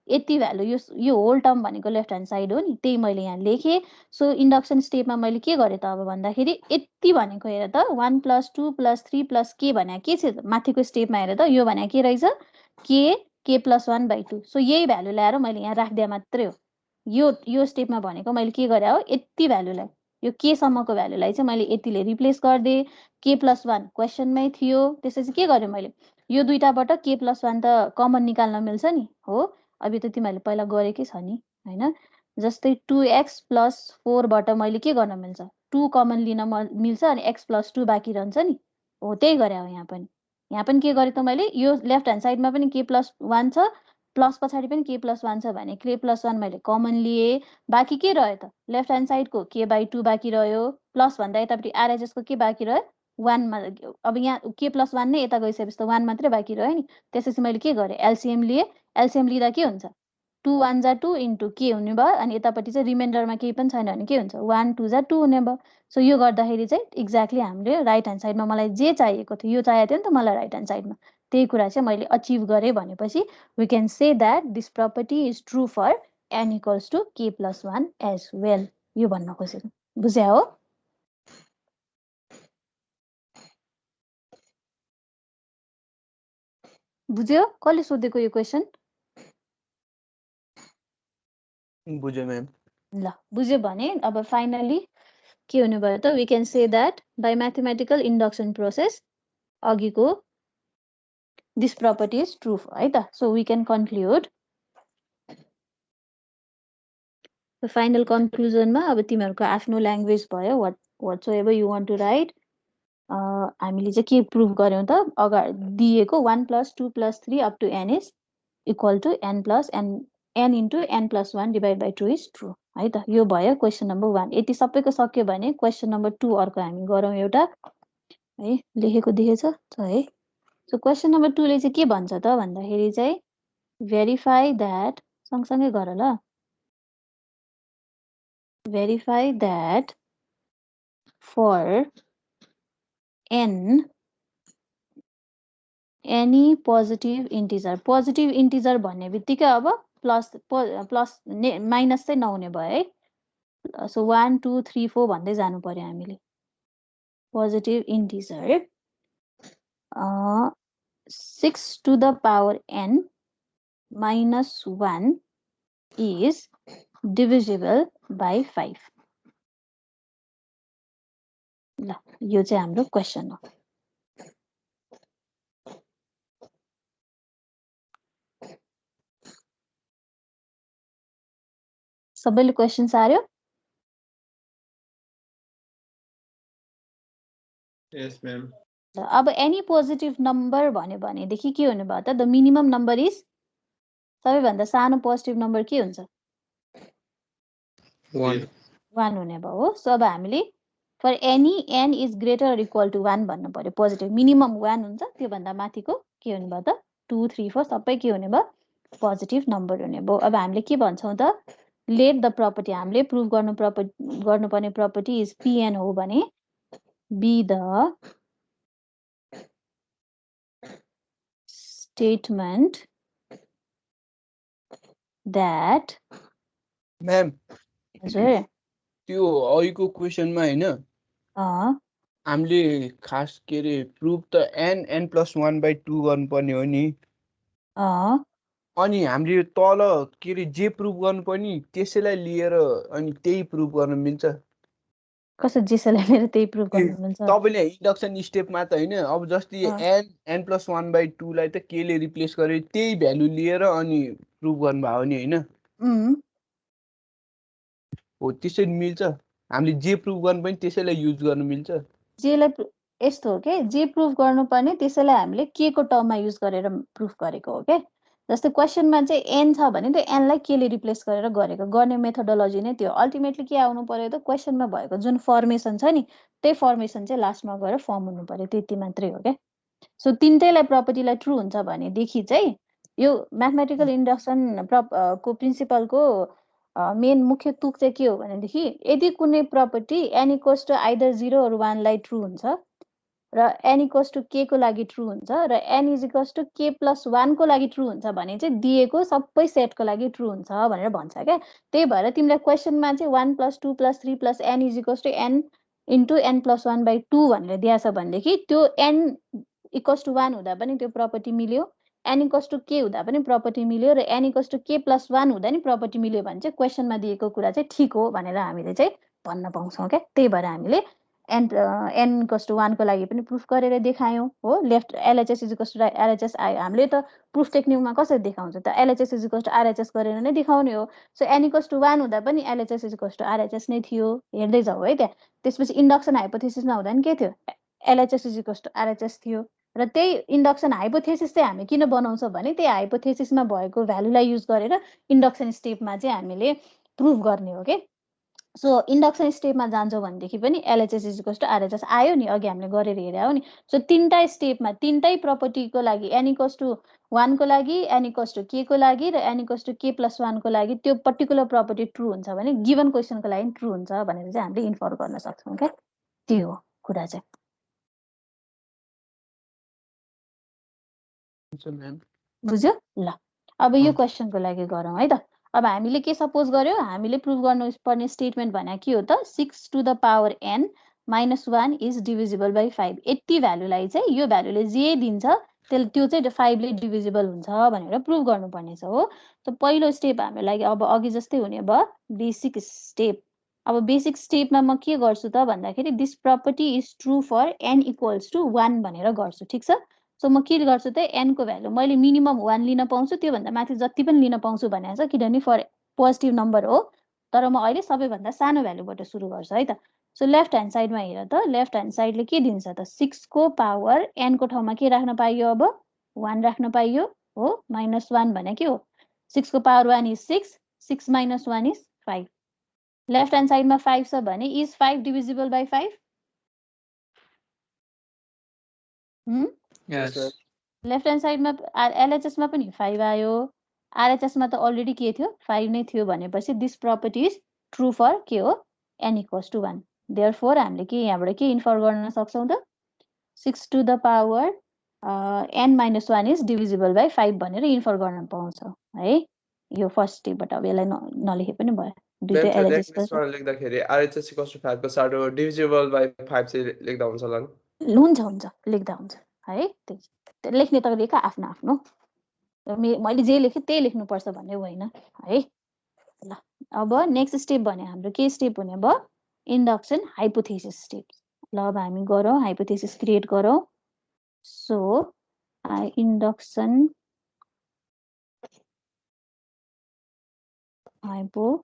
यति भ्यालु यो होल टर्म भनेको लेफ्ट ह्यान्ड साइड हो नि त्यही मैले यहाँ लेखेँ सो इन्डक्सन स्टेपमा मैले के गरेँ त अब भन्दाखेरि यति भनेको हेर त 1 + 2 + 3 + k भने के छ माथिको स्टेपमा हेर त यो भने के रहेछ k + 1/2 सो यही भ्यालु ल्याएर मैले यहाँ राख्दिया मात्रै हो यो स्टेपमा भनेको मैले के गरे हो यति भ्यालुलाई यो के सम्मको भ्यालुलाई चाहिँ मैले यतिले रिप्लेस गर्दे k + 1 क्वेशनमै थियो त्यसपछि के गरे मैले यो दुईटाबाट k + 1 त कमन निकाल्न मिल्छ नि हो अब यो त तिमीहरूले पहिला गरेकै छ नि हैन जस्तै 2x + 4 बाट मैले के गर्न मिल्छ 2 कमन लिन मिल्छ अनि x + 2 बाँकी रहन्छ नि हो त्यही गरे हो यहाँ पनि के गरे त मैले यो लेफ्ट ह्यान्ड साइडमा पनि k + 1 छ प्लस पछाडि पनि k + 1 छ भने k + 1 मैले कमन लिए बाँकी के रह्यो त लेफ्ट ह्यान्ड साइडको k/2 बाँकी रह्यो प्लस भन्दा यतापट्टि RHSको के बाँकी रह्यो 1 मा अब यहाँ k + 1 नै यता गइसकेपछि त 1 मात्रै बाँकी रह्यो नि त्यसपछि मैले के गरे एलसीएम लिए एलसीएम लिँदा के हुन्छ 2 1 जा 2 * k हुने भयो अनि यतापट्टि चाहिँ रिमाइन्डरमा केही पनि छैन भने के हुन्छ 1 2 जा 2 हुने भयो सो यो गर्दाखेरि चाहिँ एक्ज्याक्टली हामीले राइट ह्यान्ड साइडमा मलाई जे चाहिएको थियो यो चाहिएको थियो नि त मलाई राइट ह्यान्ड साइडमा त्यही कुरा चाहिँ मैले अचिभ गरेँ भनेपछि we can say that this property is true for n = k + 1 as well यो भन्न खोजेको बुझ्या हो बुझ्यो कसले सोधेको यो क्वेशन बुझे म्याम ल बुझ्यो भने अब फाइनली के हुने भयो त we can say that by mathematical induction process अघिको this property is true है त so we can conclude the final conclusion मा अब तिमीहरुको आफ्नो ल्याङ्ग्वेज भयो whatsoever you want to write हामीले चाहिँ के प्रुफ गर्यौं त अगाडि दिएको 1 + 2 + 3 up to n is equal to n + n into n + 1 divided by 2 is true है त यो भयो क्वेशन नम्बर 1 यति सबैको सक्यो भने क्वेशन नम्बर 2 अर्को हामी गरौँ एउटा है लेखेको देखेछ है सो क्वेशन नम्बर 2 ले चाहिँ के भन्छ त भन्दाखेरि चाहिँ भेरिफाई दैट सँगसँगै गर ल verify that for n any positive integer भन्ने बित्तिकै अब प्लस माइनस चाहिँ नहुने भयो है सो 1 2 3 4 भन्दै जानु पर्यो हामीले positive integer 6 to the power n minus 1 is divisible by 5. ल यो चाहिँ हाम्रो क्वेसन हो। सबैले क्वेसन सार्यो? Yes, ma'am. अब एनी पोजिटिभ नम्बर भन्यो भनेदेखि के हुने भयो त? द मिनिमम नम्बर इज सबैभन्दा सानो पोजिटिभ नम्बर के हुन्छ? 1 हुने भयो हो। सो अब हामीले for any n is greater or equal to 1 भन्नु पर्यो। पोजिटिभ मिनिमम 1 हुन्छ, त्योभन्दा माथिको के हुने भयो त? 2, 3, 4 सबै के हुने भयो? पोजिटिभ नम्बर हुने भयो। अब हामीले के भन्छौँ त? लेट द प्रपर्टी, हामीले प्रुभ गर्नुपर्ने प्रपर्टी इज pn हो भने be the statement that ma'am हजुर त्यो अघिको क्वेसनमा होइन हामीले खास के अरे प्रुफ त n+1/2 गर्नुपर्ने हो नि। अनि हामीले तल के अरे जे प्रुफ गर्नुपर्ने त्यसैलाई लिएर अनि त्यही प्रुफ गर्न मिल्छ? कसो जेसैलाई लिएर त्यही प्रुभ गर्नु मिल्छ? तपाईँले इन्डक्सन स्टेपमा त होइन, अब जस्तै n+1/2 लाई त केले रिप्लेस गरे त्यही भ्यालु लिएर अनि प्रुफ गर्नुभयो नि होइन? हो त्यसरी मिल्छ? हामीले जे प्रुफ गर्नुपर्ने त्यसैलाई युज गर्न मिल्छ? जेलाई यस्तो हो के, जे प्रुफ गर्नुपर्ने त्यसैलाई हामीले के को टर्ममा युज गरेर प्रुफ गरेको हो के। जस्तै क्वेसनमा चाहिँ एन छ भने त्यो एनलाई केले रिप्लेस गरेर गरेको, गर्ने मेथोडोलोजी नै त्यो। अल्टिमेटली के आउनु पर्यो त? क्वेसनमा भएको जुन फर्मेसन छ नि त्यही फर्मेसन चाहिँ लास्टमा गएर फर्म हुनु पर्यो, त्यति मात्रै हो क्या। सो तिनटैलाई प्रपर्टीलाई ट्रु हुन्छ भनेदेखि चाहिँ यो म्याथमेटिकल इन्डक्सन को प्रिन्सिपलको मेन मुख्य तुक चाहिँ के हो भनेदेखि यदि कुनै property n equals to either 0 or 1 लाई ट्रु हुन्छ र n इक्वल्स टु k को लागि ट्रु हुन्छ र n is equals to k+1 को लागि ट्रु हुन्छ भने चाहिँ दिएको सबै सेटको लागि ट्रु हुन्छ भनेर भन्छ क्या। त्यही भएर तिमीलाई क्वेसनमा चाहिँ 1 + 2 + 3 + n is equals to n × n+1/2 भनेर दिएछ भनेदेखि त्यो n इक्वल्स टु 1 हुँदा पनि त्यो प्रपर्टी मिल्यो, n इक्वल्स टु k हुँदा पनि प्रपर्टी मिल्यो र n इक्वल्स टु k+1 हुँदा नि प्रपर्टी मिल्यो भने चाहिँ क्वेसनमा दिएको कुरा चाहिँ ठिक हो भनेर हामीले चाहिँ भन्न पाउँछौँ क्या। त्यही भएर हामीले n इक्वल्स टु 1 को लागि पनि प्रुफ गरेर देखायौँ हो। Left LHS is equals to RHS आयो। हामीले त प्रुफ टेक्निकमा कसरी देखाउँछ त? LHS is equals to RHS गरेर नै देखाउने हो। सो n इक्वल्स टु 1 हुँदा पनि LHS is equals to RHS नै थियो, हेर्दै जाऊ है त्यहाँ। त्यसपछि इन्डक्सन हाइपोथेसिसमा हुँदा नि के थियो? LHS is equals to RHS थियो। र त्यही इन्डक्सन हाइपोथेसिस चाहिँ हामी किन बनाउँछौँ भने त्यही हाइपोथेसिसमा भएको भ्यालुलाई युज गरेर इन्डक्सन स्टेपमा चाहिँ हामीले प्रुफ गर्ने हो के। सो इन्डक्सन स्टेपमा जान्छौँ भनेदेखि पनि LHS is equals to RHS आयो नि, अघि हामीले गरेर हेऱ्यौँ हो नि। सो तिनवटा स्टेपमा तिनटै प्रपर्टीको लागि n इक्वल्स टु 1 को लागि, n इक्वल्स टु k को लागि र n इक्वल्स टु k+1 को लागि त्यो पर्टिकुलर प्रपर्टी ट्रु हुन्छ भने गिभन क्वेसनको लागि ट्रु हुन्छ भनेर चाहिँ हामीले इन्फर गर्न सक्छौँ क्या। त्यो हो कुरा चाहिँ। बुझ्यो? ल अब यो क्वेसनको लागि गरौँ है त। अब हामीले के सपोज गर्यो? हामीले प्रुभ गर्नुपर्ने स्टेटमेन्ट भने के हो त? 6 to the power n minus 1 is divisible by 5। यति भ्यालुलाई चाहिँ यो भ्यालुले जे दिन्छ त्यो चाहिँ 5 ले डिभिजिबल हुन्छ भनेर प्रुभ गर्नुपर्ने छ हो। त पहिलो स्टेप हाम्रो लागि अब अघि जस्तै हुने भयो, बेसिक स्टेप। अब बेसिक स्टेपमा म के गर्छु त भन्दाखेरि this property is true for n equals to 1 भनेर गर्छु, ठिक छ। सो म के गर्छु त n को भ्यालु मैले मिनिमम 1 लिन पाउँछु, त्योभन्दा माथि जति पनि लिन पाउँछु भनेको छ, किनभने फर पोजिटिभ नम्बर हो। तर म अहिले सबैभन्दा सानो भ्यालुबाट सुरु गर्छु है त। सो लेफ्ट ह्यान्ड साइडमा हेर त, लेफ्ट ह्यान्ड साइडले के दिन्छ त? 6 को पावर n को ठाउँमा के राख्न पाइयो? अब 1 राख्न पाइयो हो। -1 भने के हो? 6 को power 1 is 6, 6 - 1 is 5। Left hand साइडमा 5 छ भने is 5 divisible by 5? Yes. Left hand साइडमा LHSमा पनि 5 आयो, RHSमा त अलरेडी के थियो? 5 नै थियो भनेपछि this property is true for के हो? n equals to 1। देयरफोर हामीले के यहाँबाट के इन्फर गर्न सक्छौँ त? 6 to the power n - 1 is divisible by 5 भनेर इन्फर गर्न पाउँछौँ है। यो फर्स्ट स्टेपबाट अब यसलाई नलेखे पनि भयो। दुईटै LHS लेख्दाखेरि RHS इक्वल्स टु 5 को साटो डिभिजिबल बाई 5 चाहिँ लेख्दा हुन्छ होला नि? हुन्छ लेख्दा हुन्छ है। लेख्ने तरिका आफ्नो आफ्नो, मैले जे लेखेँ त्यही लेख्नुपर्छ भन्ने होइन है। ल अब नेक्स्ट स्टेप भने हाम्रो के स्टेप हुने भयो, इन्डक्सन हाइपोथेसिस स्टेप। ल अब हामी गरौँ, हाइपोथेसिस क्रिएट गरौँ। So induction hypothesis.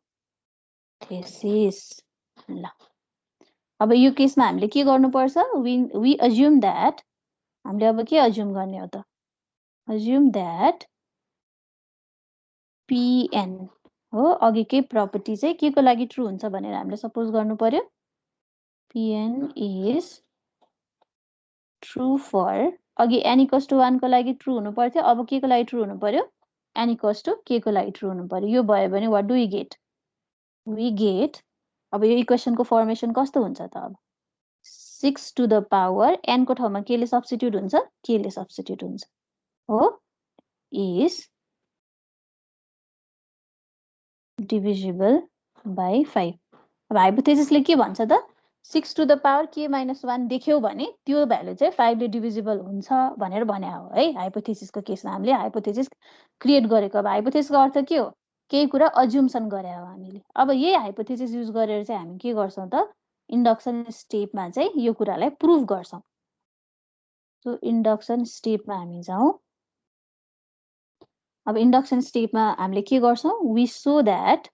ल अब यो केसमा हामीले के गर्नुपर्छ, वी अज्युम दैट, हामीले अब के अज्युम गर्ने हो त, अज्युम दैट पीएन हो, अघिकै प्रपर्टी चाहिँ के को लागि ट्रु हुन्छ भनेर हामीले सपोज गर्नु पर्यो, पीएन इज ट्रु फर, अघि n इक्वल्स टु 1 को लागि ट्रु हुनु पर्थ्यो, अब के को लागि ट्रु हुनु पर्यो, n इक्वल्स टु k को लागि ट्रु हुनु पर्यो। यो भयो भने what do we get, we get, अब यो इक्वेसनको फर्मेसन कस्तो हुन्छ त, अब 6 टु द पावर n को ठाउँमा के ले सब्स्टिट्युट हुन्छ, k ले सब्स्टिट्युट हुन्छ हो, इज डिभिजिबल बाई 5। अब हाइपोथेसिसले के भन्छ त, 6 to the power k minus 1 देख्यौ भने त्यो भ्यालु चाहिँ 5 ले डिभिजिबल हुन्छ भनेर भने हो है। हाइपोथेसिसको केसमा हामीले हाइपोथेसिस क्रिएट गरेको। अब हाइपोथेसिसको अर्थ के हो, केही कुरा अज्युम्सन गरे हो हामीले। अब यही हाइपोथेसिस युज गरेर चाहिँ हामी के गर्छौँ त, इन्डक्सन स्टेपमा चाहिँ यो कुरालाई प्रुभ गर्छौँ। सो इन्डक्सन स्टेपमा हामी जाउँ। अब इन्डक्सन स्टेपमा हामीले के गर्छौँ, we show that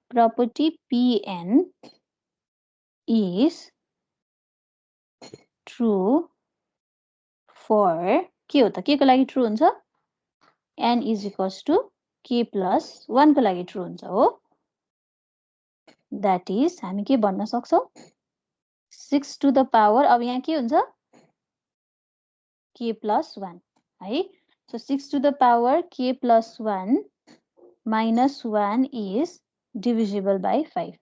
property Pn is true for, के हो त, के को लागि ट्रु हुन्छ, n is equals to k plus 1 को लागि ट्रु हुन्छ हो। दैट इज हामी के भन्न सक्छौँ, 6 टु द पावर, अब यहाँ के हुन्छ, k प्लस 1 है। So 6 to the power k plus 1 minus 1 is divisible by 5.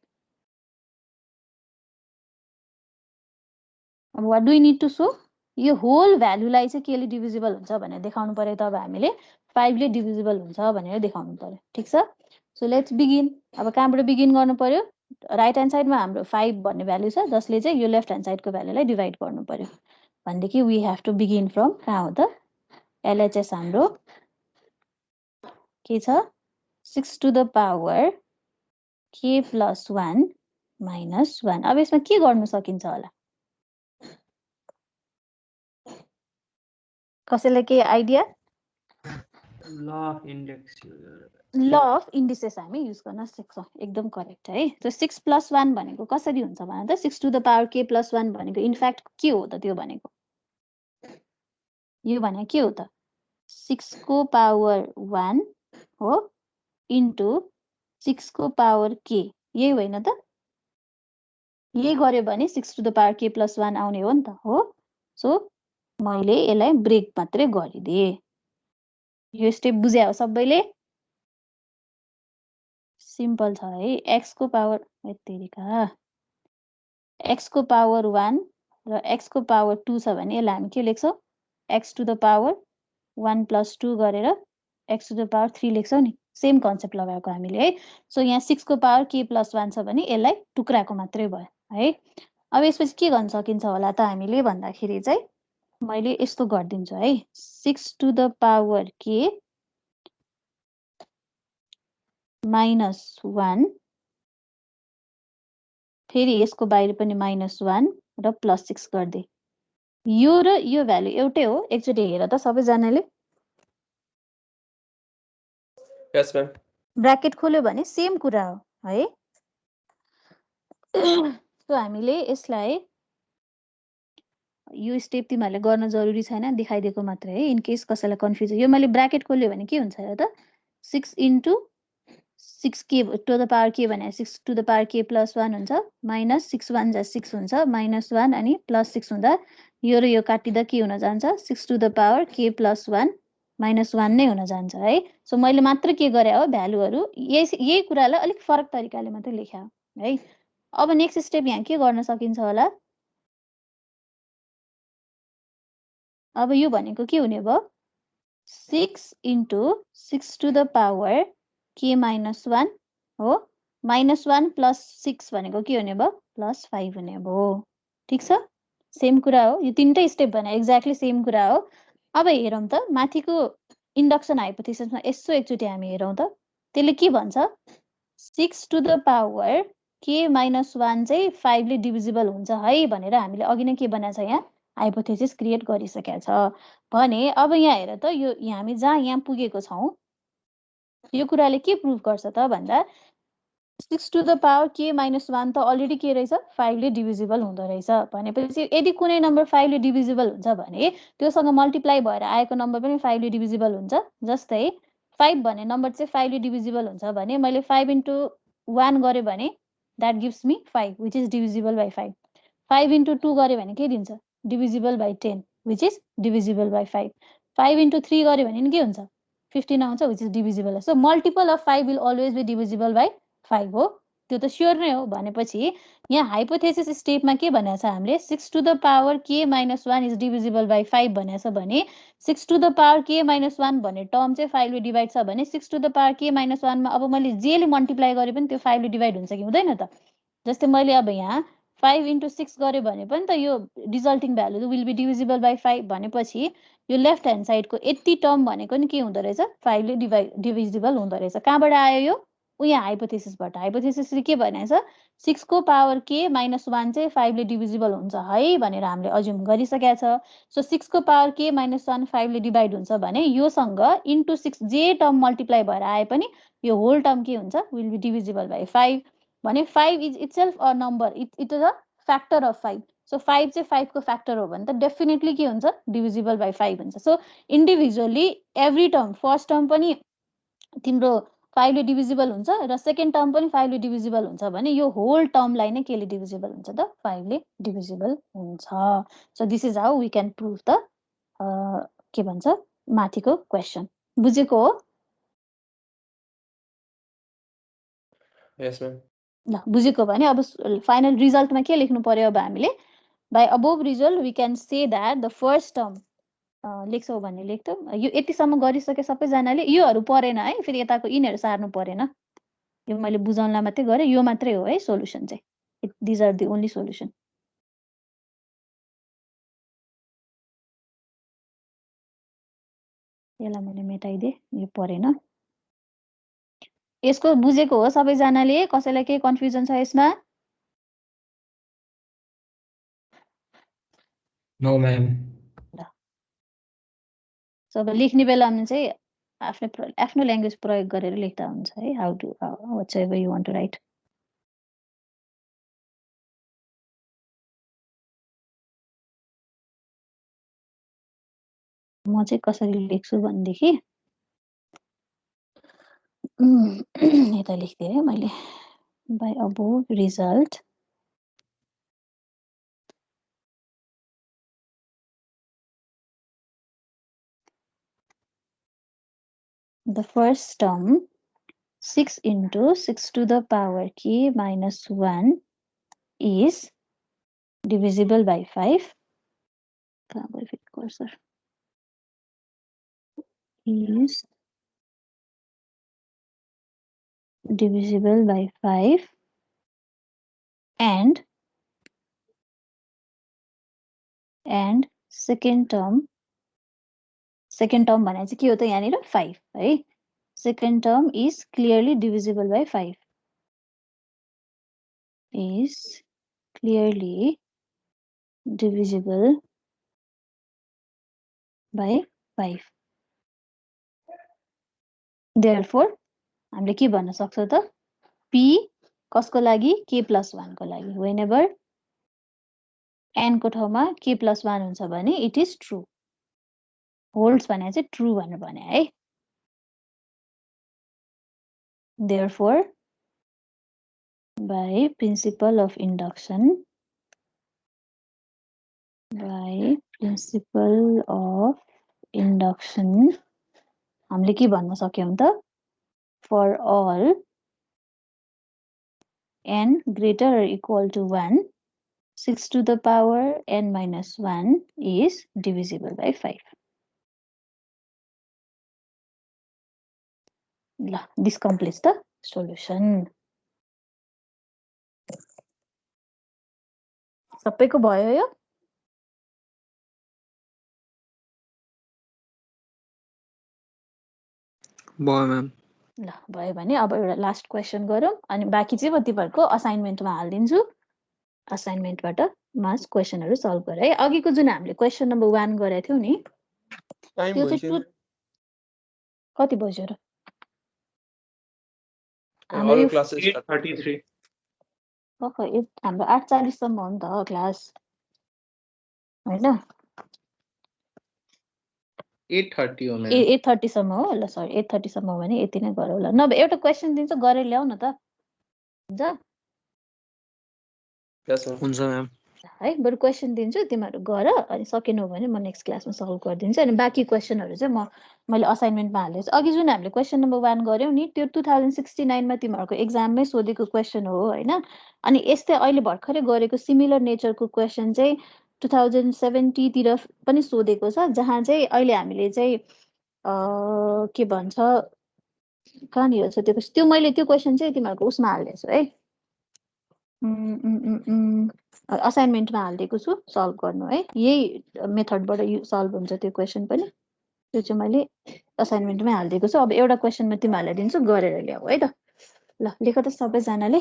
अब what do we need to show, यो होल भ्यालुलाई चाहिँ के ले डिभिजिबल हुन्छ भनेर देखाउनु पर्यो। त अब हामीले 5 ले डिभिजिबल हुन्छ भनेर देखाउनु पर्यो, ठीक छ। So let's begin. अब कहाँबाट बिगिन गर्नु पर्यो, राइट ह्यान्ड साइडमा हाम्रो 5 भन्ने भ्यालु छ, जसले चाहिँ यो लेफ्ट ह्यान्ड साइडको भ्यालुलाई डिभाइड गर्नु पर्यो भनेदेखि we have to begin from, कहाँ हो त, एलएचएस हाम्रो के छ, 6 to the power k plus 1 minus 1। अब यसमा के गर्नु सकिन्छ होला, कसैलाई के idea, law of index, law of indices हामी युज गर्न सक्छौँ, एकदम करेक्ट है। त्यो 6 प्लस 1 भनेको कसरी हुन्छ भने त, 6 to the power k plus 1 भनेको इनफ्याक्ट के हो त, त्यो भनेको यो भनेको के हो त, 6 को पावर 1 हो इन्टु 6 को पावर k, यही होइन त, यही गर्यो भने 6 to the power k plus 1 आउने हो नि त हो। सो मैले यसलाई ब्रेक मात्रै गरिदिएँ। यो स्टेप बुझ्या हो सबैले, सिम्पल छ है। x को पावर, x को पावर 1 र x को पावर 2 छ भने यसलाई हामी के लेख्छौँ, x to the power 1 plus 2 गरेर x टु द पावर 3 लेख्छौँ नि, सेम कन्सेप्ट लगाएको हामीले है। सो यहाँ 6 को पावर k प्लस 1 छ भने यसलाई टुक्राको मात्रै भयो है। अब यसपछि के गर्न सकिन्छ होला त हामीले भन्दाखेरि चाहिँ मैले यस्तो गरिदिन्छु है, 6 to the power k minus 1, फेरि यसको बाहिर पनि माइनस 1 र प्लस 6 गरिदिए। यो र यो भ्यालु एउटै हो, एकचोटि हेर त सबैजनाले, यस म्याम, ब्राकेट खोल्यो भने सेम कुरा हो है। सो हामीले यसलाई, यो स्टेप तिमीहरूले गर्न जरुरी छैन, देखाइदिएको मात्रै है, इन केस कसैलाई कन्फ्युज। यो मैले ब्राकेट खोल्यो भने के हुन्छ त, 6 into 6k to the power k भने 6 to the power k plus 1 हुन्छ, माइनस 6 1 जा 6 हुन्छ, माइनस 1 अनि प्लस 6 हुँदा यो र यो काटिँदा के हुन जान्छ, 6 to the power k plus 1 minus 1 नै हुन जान्छ है। सो मैले मात्र के गरे हो, भ्यालुहरू यही कुरालाई अलिक फरक तरिकाले मात्रै लेख्या हो है। अब नेक्स्ट स्टेप यहाँ के गर्न सकिन्छ होला, अब यो भनेको के हुने भयो, 6 into 6 to the power k minus 1 हो, माइनस 1 प्लस 6 भनेको के हुने भयो, प्लस 5 हुने भयो ठीक छ, सेम कुरा हो, यो तीनटै स्टेप भने एक्ज्याक्टली सेम कुरा हो। अब हेरौँ त माथिको इन्डक्सन हाइपोथेसिसमा यसो एकचोटि हामी हेरौँ त, त्यसले के भन्छ 6 to the power k minus 1 चाहिँ 5 ले डिभिजिबल हुन्छ है भनेर हामीले अघि नै के बनाएको छ, यहाँ हाइपोथेसिस क्रिएट गरिसकेका छ भने अब यहाँ हेर त, यो हामी जहाँ यहाँ पुगेको छौँ यो कुराले के प्रुभ गर्छ त भन्दा 6 to the power k minus 1 त अलरेडी के रहेछ 5 ले डिभिजिबल हुँदो रहेछ भनेपछि यदि कुनै नम्बर 5 ले डिभिजिबल हुन्छ भने त्योसँग मल्टिप्लाई भएर आएको नम्बर पनि 5 ले डिभिजिबल हुन्छ। जस्तै 5 भन्ने नम्बर चाहिँ 5 ले डिभिजिबल हुन्छ भने मैले 5 into 1 गरेँ भने that gives me 5 which is divisible by 5। 5 into 2 गरेँ भने के दिन्छ divisible by 10 which is divisible by 5। 5 into 3 गरेँ भने के हुन्छ 15 आउँछ which is divisible. So multiple of 5 will always be divisible by 5 हो, त्यो त स्योर नै हो। भनेपछि यहाँ हाइपोथेसिस स्टेपमा के भनेको छ हामीले 6 to the power k minus 1 is divisible by 5 भनेको छ भने 6 to the power k minus 1 भन्ने टर्म चाहिँ 5 ले डिभाइड छ भने 6 to the power k minus 1 मा अब मैले जेले मल्टिप्लाई गरे पनि त्यो 5 ले डिभाइड हुन्छ कि हुँदैन त। जस्तै मैले अब यहाँ 5 into 6 गरेँ भने पनि त यो resulting value will be divisible by 5 भनेपछि यो लेफ्ट ह्यान्ड साइडको यति टर्म भनेको नि के हुँदो रहेछ 5 ले डिभिजिबल हुँदो रहेछ। कहाँबाट आयो यो यहाँ हाइपोथेसिसबाट। हाइपोथेसिसले के भनेको छ 6 को पावर k minus 1 चाहिँ 5 ले डिभिजिबल हुन्छ है भनेर हामीले अज्युम गरिसकेका छ। सो 6 को पावर k minus 1 5 ले डिभाइड हुन्छ भने योसँग इन्टु 6 जे टर्म मल्टिप्लाई भएर आए पनि यो होल टर्म के हुन्छ विल बी डिभिजिबल बाई 5 भने 5 is itself a number, it is a factor of 5। So 5 चाहिँ 5 को फ्याक्टर हो भने त डेफिनेटली के हुन्छ डिभिजिबल बाई 5 हुन्छ। So individually every term first term पनि तिम्रो 5 ले डिभिजिबल हुन्छ र सेकेन्ड टर्म पनि 5 ले डिभिजिबल हुन्छ भने यो होल टर्मलाई नै केले डिभिजिबल हुन्छ त 5 ले डिभिजिबल हुन्छ। So this is how we can prove the के भन्छ माथिको क्वेसन। बुझेको हो? Yes ma'am. ल बुझेको भने अब फाइनल रिजल्टमा के लेख्नु पर्यो अब हामीले by above result we can say that the first term लेख्छौ भने लेख्छौ। यो यतिसम्म गरिसके सबैजनाले योहरू परेन है, फेरि यताको यिनीहरू सार्नु परेन, यो मैले बुझाउनलाई मात्रै गरेँ, यो मात्रै हो है सोल्युसन चाहिँ। These are the only solution. यसलाई मैले मेटाइदिएँ, यो परेन। यसको बुझेको हो सबैजनाले? कसैलाई केही कन्फ्युजन छ यसमा? No ma'am. अब लेख्ने बेलामा चाहिँ आफ्नो ल्याङ्ग्वेज प्रयोग गरेर लेख्दा हुन्छ है। How to whatever you want to write. म चाहिँ कसरी लेख्छु भनेदेखि यता लेख्दिएँ है मैले by above result the first term 6 into 6 to the power k minus 1 is divisible by 5. Cursor is divisible by 5 and second term भने चाहिँ के हो त यहाँनिर 5 है। second term is clearly divisible by 5 is clearly divisible by 5। therefore हामीले के भन्न सक्छौँ त p कसको लागि k plus 1 को लागि whenever n को ठाउँमा k plus 1 हुन्छ भने it is true। holds भने चाहिँ true भनेर भने है। therefore by principle of induction हामीले के भन्न सक्यौं त for all n greater or equal to 1 6 to the power n minus 1 is divisible by 5। ल this completes the solution। सबैको भयो यो? भयो म्याम। ल भयो भने अब एउटा लास्ट क्वेसन गरौँ अनि बाँकी चाहिँ म तिमीहरूको असाइनमेन्टमा हालिदिन्छु। असाइनमेन्टबाट मास क्वेसनहरू सल्भ गर है। अघिको जुन हामीले क्वेसन नम्बर 1 गरेको थियौँ नि टाइम त्यो चाहिँ भइसक्यो। कति बज्यो र? हाम्रो अरू यो क्लासेस 8:33 हाम्रो 8:40 सम्म हो नि त क्लास होइन? 8:30 हो म्याम। 8:30 सम्म हो। ल सरी 8:30 सम्म हो भने यति नै गरौँ ल। नभए एउटा क्वेसन दिन्छु गरेर ल्याऊ न त, हुन्छ? यस म्याम। हुन्छ म्याम। है बरु क्वेसन दिन्छु तिमीहरू गर अनि सकेनौ भने म नेक्स्ट क्लासमा सल्भ गरिदिन्छु। अनि बाँकी क्वेसनहरू चाहिँ मैले असाइनमेन्टमा हालेछु। अघि जुन हामीले क्वेसन नम्बर 1 गऱ्यौँ नि त्यो 2069 मा तिमीहरूको एक्जाममै सोधेको क्वेसन हो होइन? अनि यस्तै अहिले भर्खरै गरेको सिमिलर नेचरको क्वेसन चाहिँ 2070 तिर पनि सोधेको छ, जहाँ चाहिँ अहिले हामीले चाहिँ के भन्छ कहाँनिर छ त्यो मैले त्यो क्वेसन चाहिँ तिमीहरूको उसमा हाल्दैछु है, असाइनमेन्टमा हालिदिएको छु, सल्भ गर्नु है। यही मेथडबाट सल्भ हुन्छ त्यो क्वेसन पनि। त्यो चाहिँ मैले असाइनमेन्टमै हालिदिएको छु। अब एउटा क्वेसनमा तिमीहरूलाई दिन्छु गरेर ल्याऊ है त। ल लेख त सबैजनाले।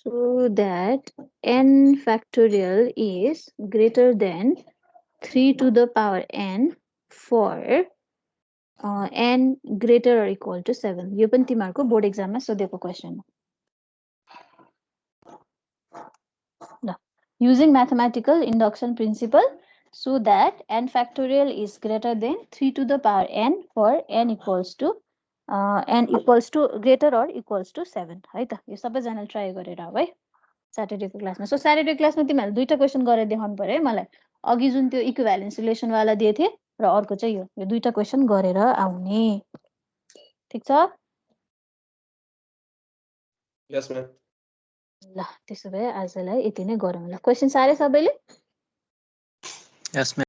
so that n factorial is greater than 3 to the power n for n greater or equal to 7. यो पनि तिमीहरूको बोर्ड एक्जाममा सोधेको क्वेसन हो। Using mathematical induction principle so that n factorial is greater than 3 to the power n for n equals to greater or equals to 7 है त। यो सबैजनाले try गरेर आऊ है स्याटरडेको क्लासमा। सो स्याटरडे क्लासमा तिमीहरूले दुईटा क्वेसन गरेर देखाउनु पर्यो है मलाई। अघि जुन त्यो इक्विभ्यालेन्स रिलेसन वाला दिएको थिएँ र अर्को चाहिँ यो दुईटा क्वेसन गरेर आउने, ठिक छ? यस म्याम। ल त्यसो भए आजलाई यति नै गरौँ ल। क्वेसन सारे सबैले? यस म्याम।